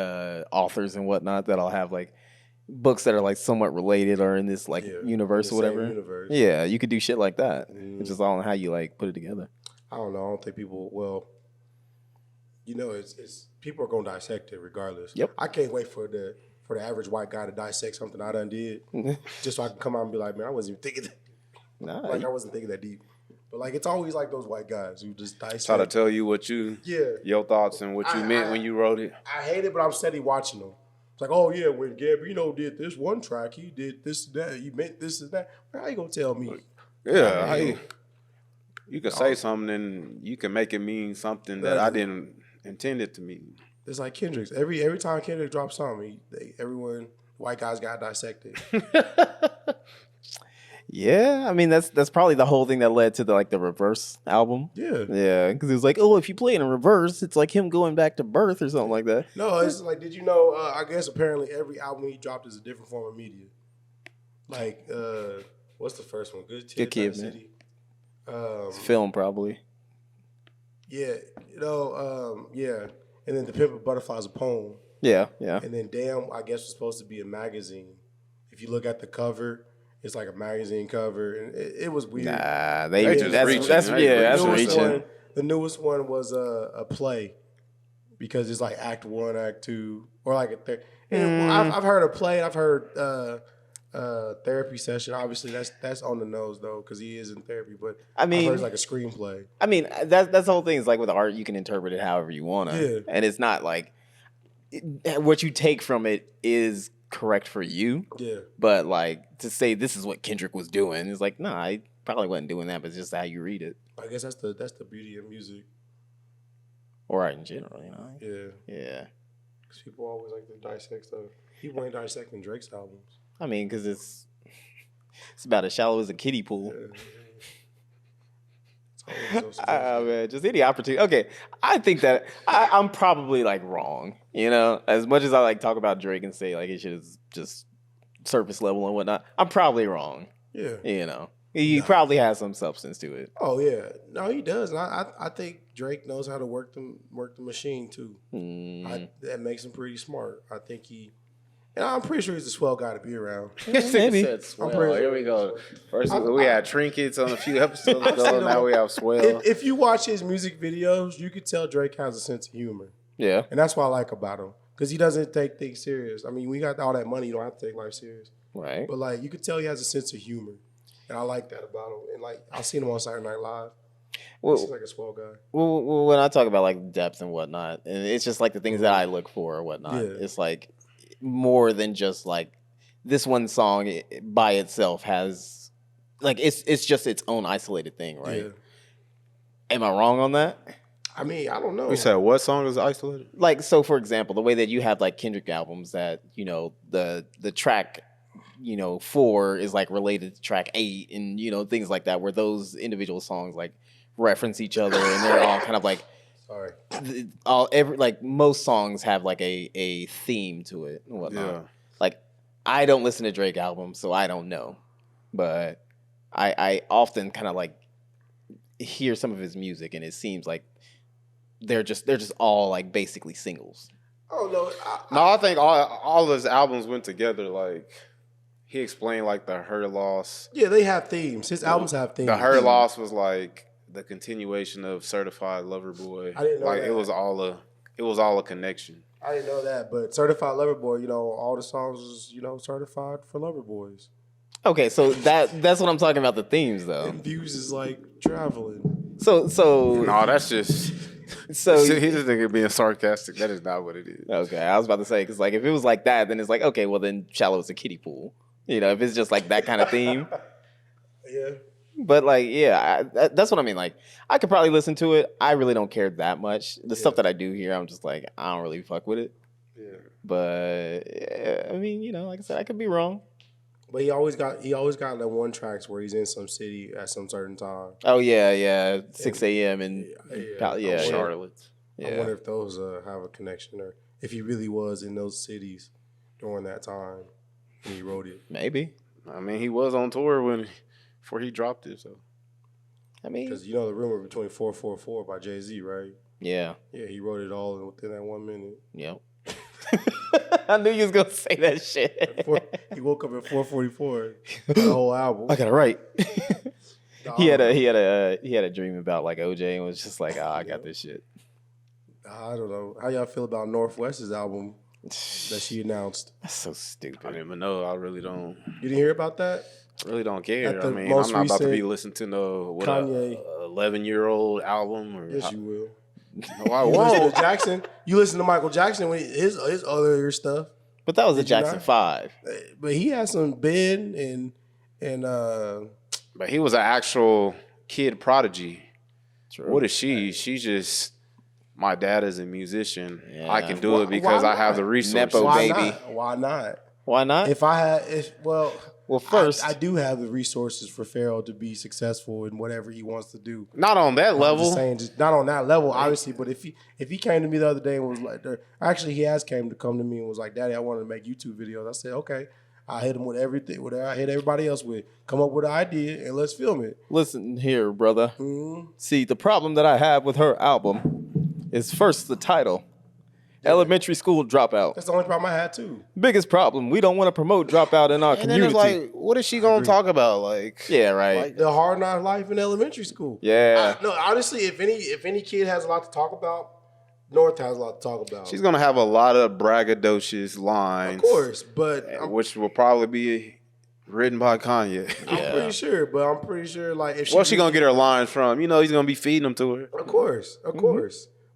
authors and whatnot that'll have like books that are like somewhat related or in this like universe or whatever. Universe. Yeah, you could do shit like that. It's just all on how you like put it together. I don't know. I don't think people. Well, you know, it's people are gonna dissect it regardless. Yep. I can't wait for the average white guy to dissect something I done did, just so I can come out and be like, man, I wasn't even thinking that. Nah, I wasn't thinking that deep. But like, it's always like those white guys who just dissect. Try to tell you what your thoughts and what you meant when you wrote it. I hate it, but I'm steady watching them. It's like, oh yeah, when Gambino did this one track, he did this and that. He meant this and that. How you gonna tell me? Yeah, you can say something and you can make it mean something that I didn't intend it to mean. It's like Kendrick's. Every time Kendrick drops something, everyone white guys got dissected. yeah, I mean that's probably the whole thing that led to the Reverse album. Yeah, because it was like, oh, if you play it in reverse, it's like him going back to birth or something like that. No, it's like, did you know? I guess apparently every album he dropped is a different form of media. Like, what's the first one? Good Kid, City. It's film probably. Yeah, yeah, and then The Pimp of Butterfly's a poem. Yeah. And then Damn, I guess was supposed to be a magazine. If you look at the cover, it's like a magazine cover, and it was weird. Nah, that's reaching. That's reaching. The newest one was a play, because it's like Act 1, Act 2, or like a third. I've heard a play. I've heard therapy session. Obviously, that's on the nose though, because he is in therapy. But I mean, I've heard it's like a screenplay. I mean, that's the whole thing. Is like with art, you can interpret it however you want to, Yeah. and it's not like what you take from it is correct for you. Yeah. But like to say this is what Kendrick was doing is like, nah, I probably wasn't doing that, but it's just how you read it. I guess that's the beauty of music. Or art in general, you know. Yeah. Because people always like to dissect stuff. People ain't dissecting Drake's albums. I mean, because it's about as shallow as a kiddie pool. Yeah. It's always so Man, just any opportunity. Okay, I think that I'm probably like wrong. You know, as much as I like talk about Drake and say like it should just surface level and whatnot, I'm probably wrong. Yeah. You know, he probably has some substance to it. Oh yeah, no, he does. And I think Drake knows how to work the machine too. That makes him pretty smart. I think and I'm pretty sure he's a swell guy to be around. Maybe. Here we go. First, we had trinkets on a few episodes ago. Now we have swell. If you watch his music videos, you could tell Drake has a sense of humor. Yeah. And that's what I like about him. Because he doesn't take things serious. I mean, we got all that money, you don't have to take life serious. Right. But like, you could tell he has a sense of humor. And I like that about him. And like, I've seen him on Saturday Night Live. Well, he's like a swell guy. Well, when I talk about like depth and whatnot, and it's just like the things that I look for or whatnot. Yeah. It's like more than just like this one song by itself has like it's just its own isolated thing, right? Yeah. Am I wrong on that? I mean, I don't know. We said what song is isolated? Like, so for example, the way that you have like Kendrick albums that, you know, the track, you know, 4 is like related to track 8 and, you know, things like that, where those individual songs like reference each other and they're all kind of like, Sorry. Like most songs have like a theme to it and whatnot. Yeah. Like, I don't listen to Drake albums, so I don't know, but I often kind of like hear some of his music and it seems like they're just all like basically singles. Oh no! I think all his albums went together. Like he explained, like the Her Loss. Yeah, they have themes. His albums have themes. The Her Loss was like the continuation of Certified Lover Boy. I didn't know like that. it was all a connection. I didn't know that, but Certified Lover Boy, you know, all the songs was, you know, certified for lover boys. Okay, so that's what I'm talking about, the themes though. And Views is like traveling. So No, that's just. So he's just nigga being sarcastic. That is not what it is. Okay, I was about to say, because like if it was like that, then it's like, okay, well then Shallow is a kiddie pool. You know, if it's just like that kind of theme. Yeah. But like, yeah, that's what I mean. Like, I could probably listen to it. I really don't care that much. The stuff that I do hear, I'm just like, I don't really fuck with it. Yeah. But yeah, I mean, you know, like I said, I could be wrong. But he always got that one tracks where he's in some city at some certain time. Oh yeah, 6 a.m. and yeah, Charlotte. Yeah. I wonder if those have a connection, or if he really was in those cities during that time when he wrote it. Maybe. I mean, he was on tour before he dropped it. So I mean, because you know the rumor between 444 by Jay-Z, right? Yeah. Yeah, he wrote it all within that 1 minute. Yep. I knew you was gonna say that shit. He woke up at 4:44. The whole album. I gotta write. He had a dream about like OJ and was just like, I got this shit. I don't know how y'all feel about Northwest's album that she announced. That's so stupid. I didn't even know. I really don't. You didn't hear about that? Really don't care. I mean, I'm most not about to be recent listening to no Kanye. 11-year-old album. Or Yes, you will. No, I You listen won't. to Jackson. You listen to Michael Jackson when his other stuff. But that was a Did you Jackson not? 5. But he had some Ben and But he was an actual kid prodigy. True. What is she? She's just, my dad is a musician. Yeah. I can do it because why I have not? the resources. Nepo why baby. not? Why not? Why not? Well, first, I do have the resources for Pharaoh to be successful in whatever he wants to do. Not on that I'm level. just saying, just not on that level, obviously. But if he came to me the other day and was like, actually, he has come to me and was like, "Daddy, I want to make YouTube videos." I said, "Okay." I hit him with everything, whatever I hit everybody else with. Come up with an idea and let's film it. Listen here, brother. Mm-hmm. See, the problem that I have with her album is first the title. Elementary school dropout. That's the only problem I had too. Biggest problem. We don't want to promote dropout in our And then community. it's like, what is she going to talk about? Like, yeah, right. like, The hard knock life in elementary school. yeah. No, honestly, if any kid has a lot to talk about, North has a lot to talk about. she's going to have a lot of braggadocious lines. Of course, but Which will probably be written by Kanye. I'm pretty sure. But I'm pretty sure, like, if Where's she going to get her lines from? You know, he's going to be feeding them to her. Of course.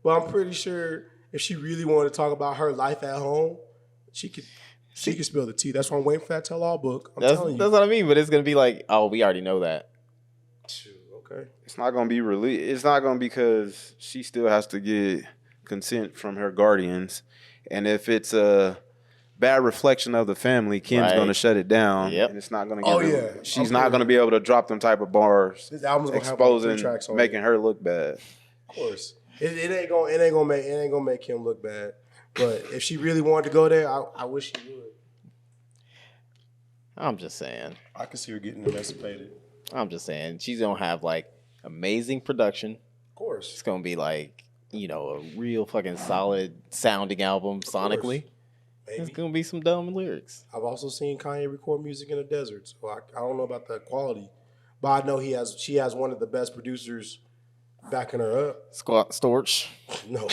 But I'm pretty sure if she really wanted to talk about her life at home, she could spill the tea. That's why I'm waiting for that tell-all book. I'm telling you. That's what I mean. But it's gonna be like, oh, we already know that. Okay. It's not going to be released. It's not going to be because she still has to get consent from her guardians. And if it's a bad reflection of the family, Kim's Right. going to shut it down. Yep. And it's not going to Oh, get yeah. She's I'm not pretty- going to be able to drop them type of bars, This album's gonna have like 3 exposing, tracks on making it. her look bad. Of course. It ain't gonna make him look bad. But if she really wanted to go there, I wish she would. I'm just saying. I could see her getting emancipated. I'm just saying. She's gonna have like amazing production. Of course. It's gonna be like, you know, a real fucking solid sounding album sonically. It's Maybe. gonna be some dumb lyrics. I've also seen Kanye record music in the desert, so I don't know about the quality, but I know she has one of the best producers backing her up. Squat Storch. No,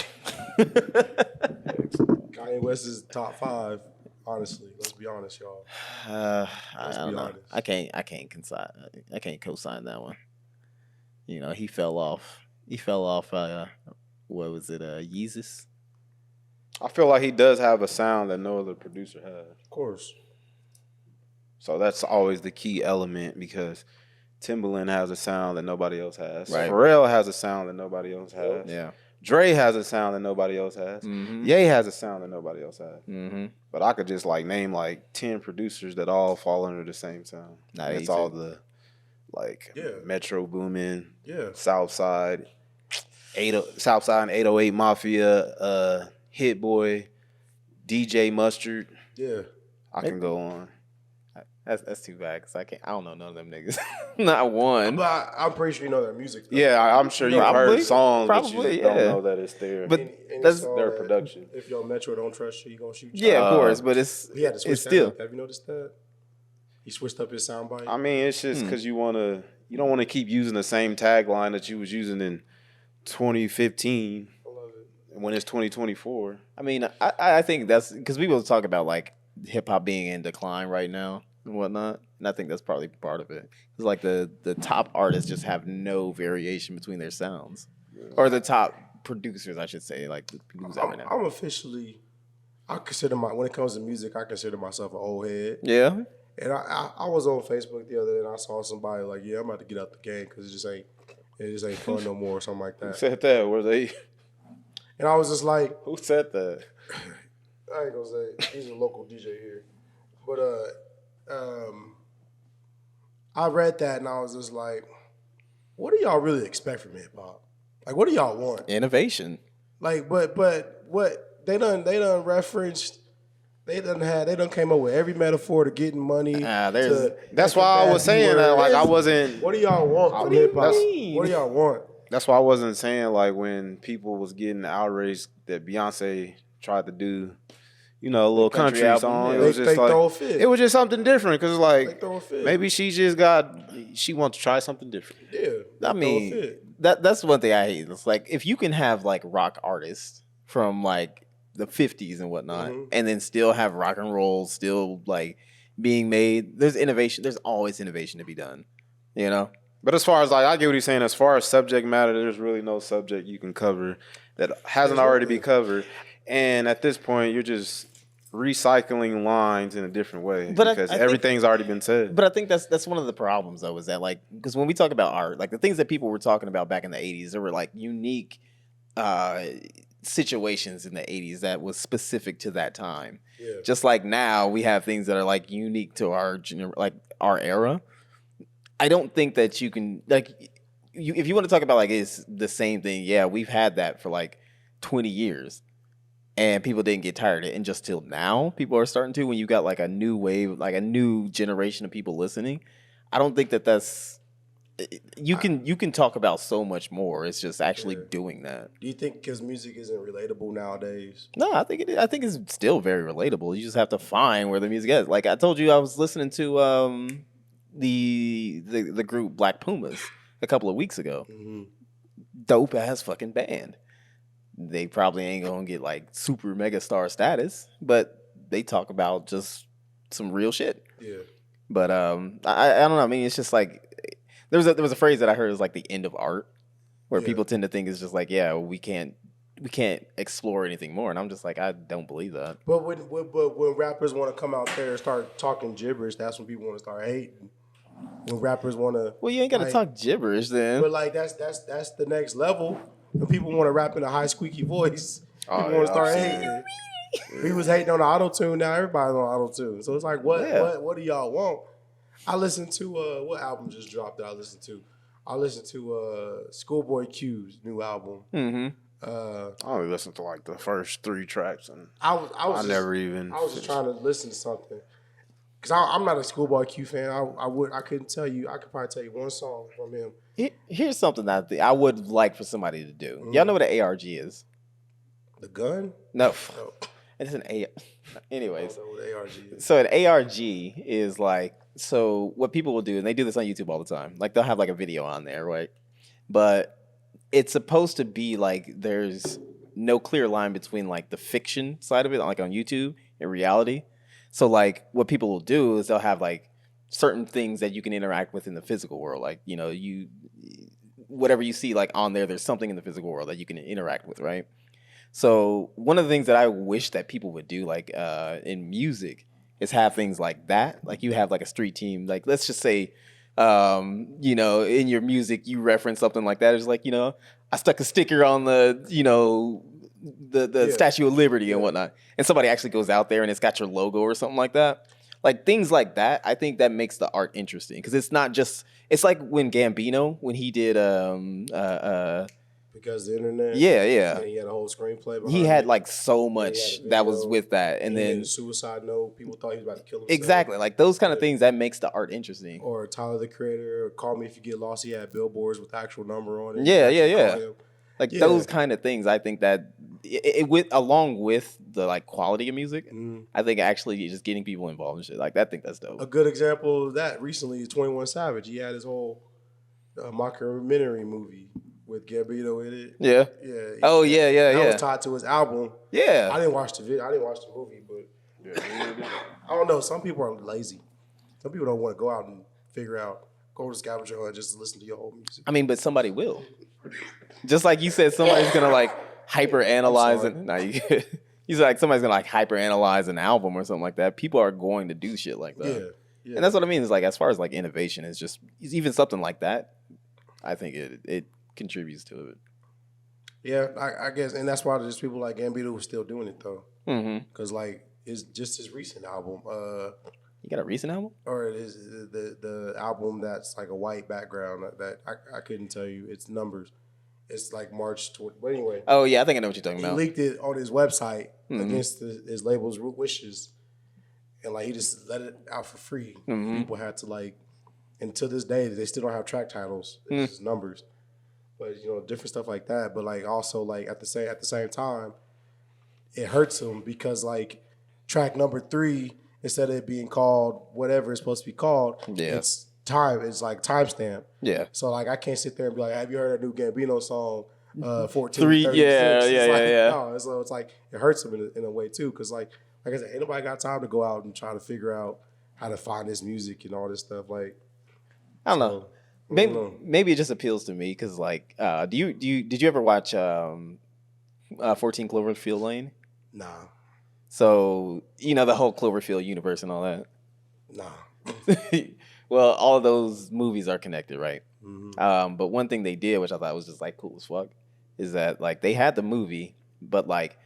Kanye West is top 5. Honestly, let's be honest, y'all. I Let's don't be know. honest. I can't co-sign that one. You know, he fell off. What was it? Yeezus. I feel like he does have a sound that no other producer has. Of course. So that's always the key element because Timbaland has a sound that nobody else has. Right. Pharrell has a sound that nobody else has. Yeah. Dre has a sound that nobody else has. Mm-hmm. Ye has a sound that nobody else has. Mm-hmm. But I could just like name like 10 producers that all fall under the same sound. Not It's easy. all the like Yeah. Metro Boomin, Yeah. Southside, Southside and 808 Mafia, Hit Boy, DJ Mustard. Yeah. I can go on. That's too bad because I don't know none of them niggas. Not one. But I'm pretty sure you know their music. Though. Yeah, I'm sure you've Probably. heard songs, but you Probably, just don't yeah. know that it's there. But Any that's song their that production. If your Metro don't trust you, he gonna shoot you. Yeah, of course, but it's He had to switch it's that still up. Have you noticed that? He switched up his soundbite. I mean, it's just because you don't want to keep using the same tagline that you was using in 2015 I love it. when it's 2024. I mean, I think that's because people talk about like hip hop being in decline right now and whatnot, and I think that's probably part of it. It's like the top artists just have no variation between their sounds, or the top producers, I should say, like the producers out right now. I'm officially. I consider when it comes to music, I consider myself an old head. Yeah, And I was on Facebook the other day and I saw somebody like, yeah, I'm about to get out the game because it just ain't fun no more or something like Who that. said that? Were they? And I was just like, Who said that? I ain't gonna say he's a local DJ here, but I read that and I was just like, what do y'all really expect from hip hop? Like, what do y'all want? Innovation. Like, but what they done referenced. They done came up with every metaphor to getting money. That's why I was saying that. Like, I wasn't. What do y'all want from hip hop? mean? What do y'all want? That's why I wasn't saying like when people was getting outraged that Beyonce tried to do, a little country album, song. yeah. It was They just like throw a fit. it was just something different because They like throw a fit. maybe she wants to try something different. Yeah, I mean, that's one thing I hate. It's like if you can have like rock artists from like the 50s and whatnot, and then still have rock and roll still like being made. There's innovation. There's always innovation to be done. You know. But as far as like, I get what he's saying. As far as subject matter, there's really no subject you can cover that hasn't already been covered. And at this point, you're just recycling lines in a different way because everything's already been said. But I think that's one of the problems though, is that like because when we talk about art, like the things that people were talking about back in the 80s, there were like unique situations in the 80s that was specific to that time. Yeah. Just like now, we have things that are like unique to our era. I don't think that you can if you want to talk about like it's the same thing. Yeah, we've had that for like 20 years, and people didn't get tired of it. And just till now, people are starting to. When you got like a new wave, like a new generation of people listening, I don't think that's. You can talk about so much more. It's just actually doing that. Do you think because music isn't relatable nowadays? No, I think it's still very relatable. You just have to find where the music is. Like I told you, I was listening to the group Black Pumas a couple of weeks ago. Mm-hmm. Dope ass fucking band. They probably ain't gonna get like super mega star status, but they talk about just some real shit. Yeah. But I don't know. I mean, it's just like there was a phrase that I heard is like the end of art, where people tend to think it's just like we can't explore anything more, and I'm just like I don't believe that. But when rappers want to come out there and start talking gibberish, that's when people want to start hating. When rappers want to, well, you ain't got to talk gibberish then. But like that's the next level. When people want to rap in a high squeaky voice, people want to start hating. We was hating on the auto tune. Now everybody's on auto tune. So it's like, what do y'all want? I listened to what album just dropped that I listened to. I listened to Schoolboy Q's new album. Mm-hmm. I only listened to like the first 3 tracks, and I was just trying to listen to something. Because I'm not a Schoolboy Q fan. I couldn't tell you. I could probably tell you one song from him. Here's something that I would like for somebody to do. Mm-hmm. Y'all know what an ARG is? The gun? No. It's an ARG. Anyways. I don't know what ARG is. So an ARG is like, so what people will do, and they do this on YouTube all the time. Like they'll have like a video on there, right? But it's supposed to be like there's no clear line between like the fiction side of it, like on YouTube, and reality. So like what people will do is they'll have like certain things that you can interact with in the physical world. Like, whatever you see like on there's something in the physical world that you can interact with, right? So one of the things that I wish that people would do like in music is have things like that. Like you have like a street team, like let's just say, in your music you reference something like that. It's like, I stuck a sticker on the Statue of Liberty and whatnot, and somebody actually goes out there and it's got your logo or something like that. Like things like that, I think that makes the art interesting because it's not just. It's like when Gambino when he did because the internet. Yeah. And he had a whole screenplay. He had like so much that was with that, and then a suicide note. People thought he was about to kill himself. Exactly, like those kind of things that makes the art interesting. Or Tyler the Creator, or Call Me If You Get Lost. He had billboards with the actual number on it. Yeah. Like those kind of things, I think that along with the like quality of music, I think actually just getting people involved and shit like that. I think that's dope. A good example of that recently is 21 Savage. He had his whole mockumentary movie with Gambino in it. Yeah. That was tied to his album. Yeah. I didn't watch the video. I didn't watch the movie, but I don't know. Some people are lazy. Some people don't want to go out and go to scavenger hunt just to listen to your whole music. I mean, but somebody will. Just like you said, somebody's gonna like hyper analyze it. No, you said like somebody's gonna like hyper analyze an album or something like that. People are going to do shit like that. Yeah. And that's what I mean. Is like as far as like innovation is just even something like that. I think it contributes to it. Yeah, I guess, and that's why there's people like Gambino who's still doing it though, Mm-hmm. because like it's just his recent album, You got a recent album? or it is the album that's like a white background that I couldn't tell you its numbers. It's like March 20. But anyway, Oh yeah, I think I know what you're talking he about. leaked it on his website Mhm. against his label's wishes, and like he just let it out for free. Mhm. People had to like, and to this day they still don't have track titles. It's just numbers, but you know, different stuff like that. But like also like at the same time, it hurts him because like track number 3, instead of it being called whatever it's supposed to be called, Yeah. it's time. It's like timestamp. Yeah. So like I can't sit there and be like, have you heard a new Gambino song? 14, 3, 36. yeah, It's yeah, like, yeah. No, so it's like it hurts him in a way too, because like I said, ain't nobody got time to go out and try to figure out how to find this music and all this stuff. Like I don't know. I don't know. Maybe it just appeals to me because like, did you ever watch 14 Cloverfield Lane? Nah, So you know the whole Cloverfield universe and all that. nah. Well, all of those movies are connected, right? Mhm. But one thing they did, which I thought was just like cool as fuck, is that like they had the movie, but like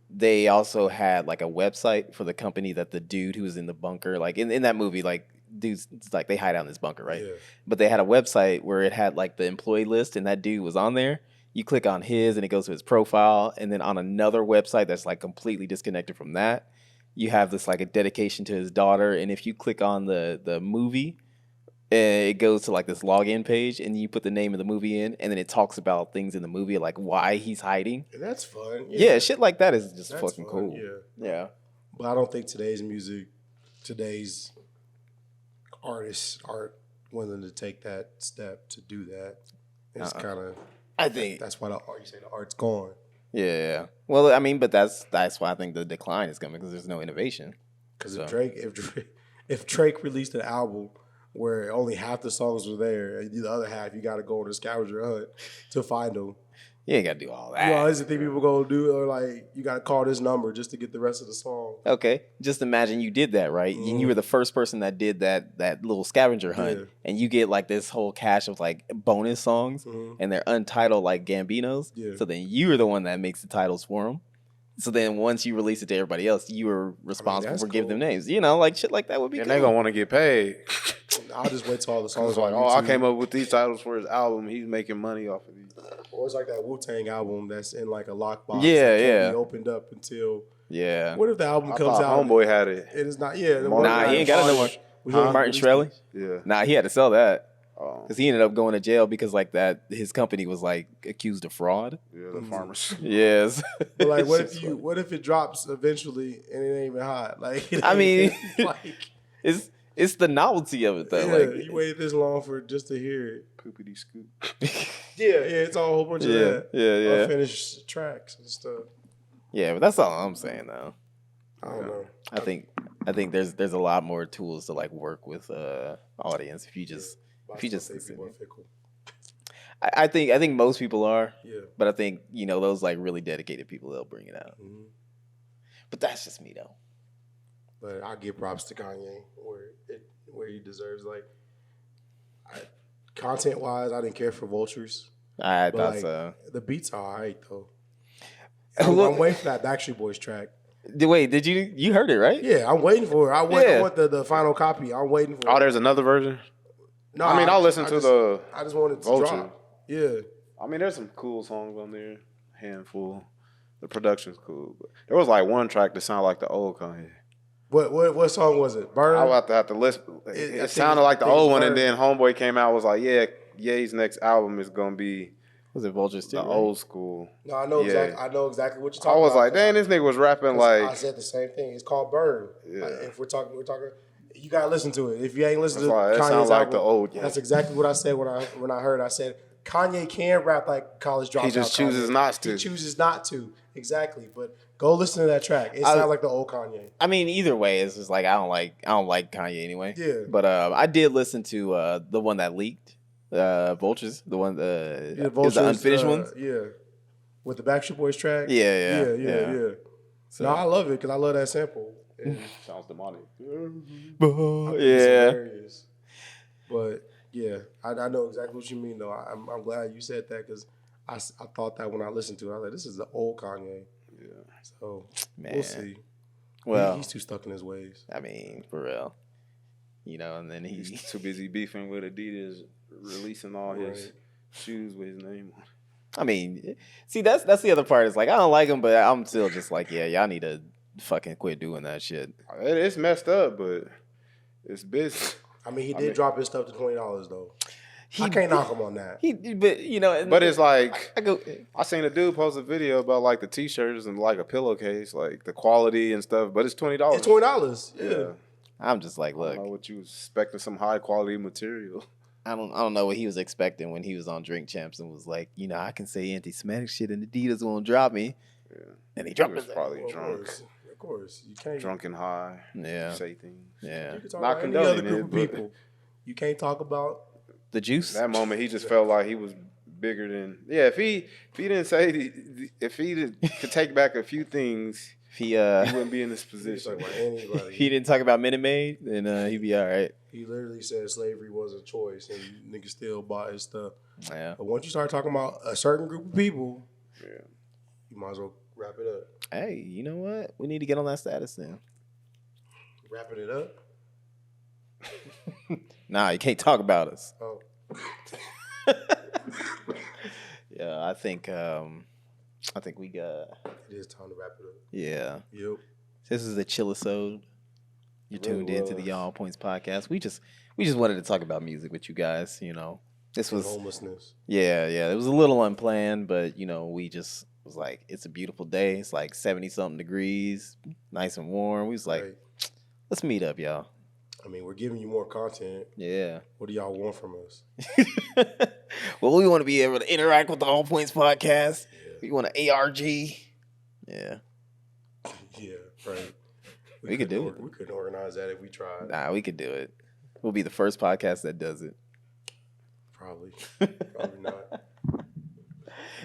they also had like a website for the company that the dude who was in the bunker, like in that movie, like dudes like they hide out in this bunker, right? Yeah. But they had a website where it had like the employee list and that dude was on there. You click on his and it goes to his profile, and then on another website that's like completely disconnected from that, you have this like a dedication to his daughter. And if you click on the movie, it goes to like this login page, and you put the name of the movie in, and then it talks about things in the movie, like why he's hiding. And that's fun. Yeah, shit like that is just That's fucking fun, cool. yeah. Yeah. But I don't think today's artists aren't willing to take that step to do that. It's kind of. I think. That's why you say the art's gone. Yeah. Well, I mean, but that's why I think the decline is coming, because there's no innovation. Because So. if Drake released an album where only half the songs were there, and the other half you got to go on a scavenger hunt to find them. You ain't got to do all that. You know, that's the thing people gonna do, or like you got to call this number just to get the rest of the song. Okay, just imagine you did that, right? And you were the first person that did that little scavenger hunt, Yeah. and you get like this whole cache of like bonus songs, and they're untitled like Gambinos. Yeah. So then you are the one that makes the titles for them. So then once you release it to everybody else, you are responsible that's for giving them cool. names. You know, like shit like that would be. And cool. they gonna want to get paid. I'll just wait till all the I songs was are like, on oh, I YouTube. came up with these titles for his album. He's making money off of these. Or it's like that Wu-Tang album that's in like a lockbox. Yeah, that can't yeah. be opened up until. Yeah. What if the album I comes thought out? Homeboy had it. It is not. Yeah. Nah, he ain't got no more. Martin Shkreli? Yeah. Nah, he had to sell that. Oh, Because he ended up going to jail because like that his company was like accused of fraud. yeah, the farmers. Yes. But like, what It's if just what if it drops eventually and it ain't even hot? Like, it I mean, ain't- like, it's the novelty of it though. yeah, Like, you waited this long for just to hear it. Poopity scoop. Yeah, it's all a whole bunch of Yeah, that. yeah. Unfinished tracks and stuff. yeah, but that's all I'm saying though. I don't know. I think there's a lot more tools to like work with audience if you just But I still think listen. people are fickle. I think most people are, Yeah. but I think those like really dedicated people, they'll bring it out. Mhm. But that's just me though. But I give props to Kanye where he deserves. Like, content wise, I didn't care for Vultures. I But thought like, so. the beats are alright though. Look- I'm waiting for that Backstreet Boys track. Wait, did you heard it right? Yeah, I'm waiting for it. I Yeah. want the final copy. I'm waiting for Oh, it. there's another version. No, I mean, I'll listen I to just- the I just wanted to Vulture. drop. Yeah. I mean, there's some cool songs on there. Handful. The production's cool. But there was like one track that sounded like the old Kanye. What song was it? Burn. I would have to listen. I It think sounded like the I think old it's one, and Burn. then Homeboy came out was like, yeah, Ye's next album is gonna be Was it Vultures too? the right? old school. No, I know Yeah. exactly. I know exactly what you're I talking was about. like, dang, this nigga was rapping 'Cause I like. said the same thing. It's called Burn. Yeah. Like, if we're talking. You gotta listen to it. If you ain't listened That's to why it Kanye's sounds like album, the old. that's exactly what I said when I heard. I said Kanye can rap like college dropout. He just chooses Kanye. not to. He chooses not to. Exactly. But go listen to that track. It I- sounds like the old Kanye. I mean, either way, it's just like I don't like Kanye anyway. Yeah. But I did listen to the one that leaked, Vultures, the one Yeah, is the Vultures, unfinished ones. Yeah. With the Backstreet Boys track. Yeah. Yeah. So, No, I love it because I love that sample. And Sounds demonic. I think it's yeah. hilarious. But yeah, I know exactly what you mean though. I'm glad you said that because I thought that when I listened to it, I was like, this is the old Kanye. Yeah. So Man. we'll see. Well, he's too stuck in his ways. I mean, for real. You know, and then He's too busy beefing with Adidas, releasing all his shoes with his name on it. I mean, see, that's the other part. It's like, I don't like him, but I'm still just like, yeah, y'all need to fucking quit doing that shit. It's messed up, but it's business. I mean, he did drop his stuff to $20 though. I can't knock him on that. But you know, but it's like I seen a dude post a video about like the t-shirts and like a pillowcase, like the quality and stuff. But it's $20. It's $20. Yeah. I'm just like, I look, don't know what you was expecting, some high quality material. I don't know what he was expecting when he was on Drink Champs and was like, you know, I can say anti-Semitic shit and Adidas won't drop me. Yeah. And he dropped was it. probably drunk. Of course. You can't. Drunk and high. Yeah. Say things. Yeah. You can talk Not about any other condoning group it, of but- people. You can't talk about. The juice. That moment, he just felt like he was bigger than. Yeah, if he didn't say, if he could take back a few things, He wouldn't be in this He's position. talking about anybody. he didn't talk about Minute Maid, then he'd be all right. He literally said slavery was a choice, and niggas still bought his stuff. Yeah. But once you start talking about a certain group of people, Yeah. you might as well wrap it up. Hey, you know what? We need to get on that status then. Wrapping it up. Nah, you can't talk about us. Oh, Yeah, I think we got. it is time to wrap it up. Yeah, Yep. this is a chillisode. You're It really tuned into the was. All Points podcast. We just wanted to talk about music with you guys. You know, this was Homelessness. yeah. It was a little unplanned, but you know, we just was like, it's a beautiful day. It's like 70-something degrees, nice and warm. We was like, Right. let's meet up, y'all. I mean, we're giving you more content. Yeah. What do y'all want from us? Well, we want to be able to interact with the All Points podcast. Yeah. We want an ARG. Yeah. Yeah, right. We could do it. We couldn't organize that if we tried. Nah, we could do it. We'll be the first podcast that does it. Probably. Probably not.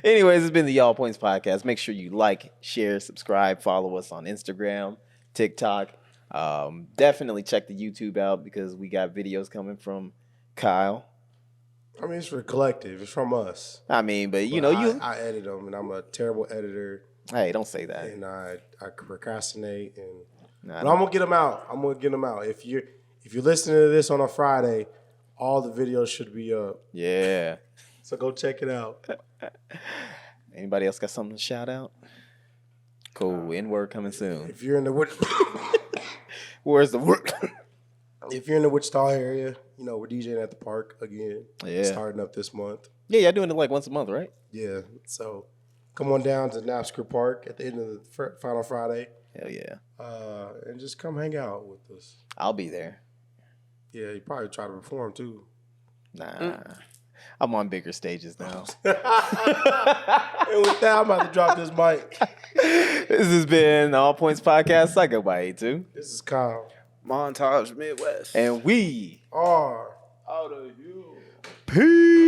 Anyways, it's been the All Points podcast. Make sure you like, share, subscribe, follow us on Instagram, TikTok. Definitely check the YouTube out because we got videos coming from Kyle. I mean, it's for the collective. It's from us. I mean, but you But know, I edit them, and I'm a terrible editor, hey, don't say that. and I procrastinate, and Nah, but I'm gonna get them out. I'm gonna get them out. If you're listening to this on a Friday, all the videos should be up. yeah. So go check it out. Anybody else got something to shout out? Cool. N-word coming soon. If you're in the Where's the word? if you're in the Wichita area, you know we're DJing at the park again. Yeah. Starting up this month. Yeah, y'all doing it like once a month, right? Yeah. So come on down to Napsker Park at the end of the final Friday, Hell yeah. and just come hang out with us. I'll be there. Yeah, you probably try to perform too. Nah. I'm on bigger stages now. And with that, I'm about to drop this mic. This has been the All Points Podcast. I go by A2. This is Kyle. Montage Midwest. And we R. Out of you. peace.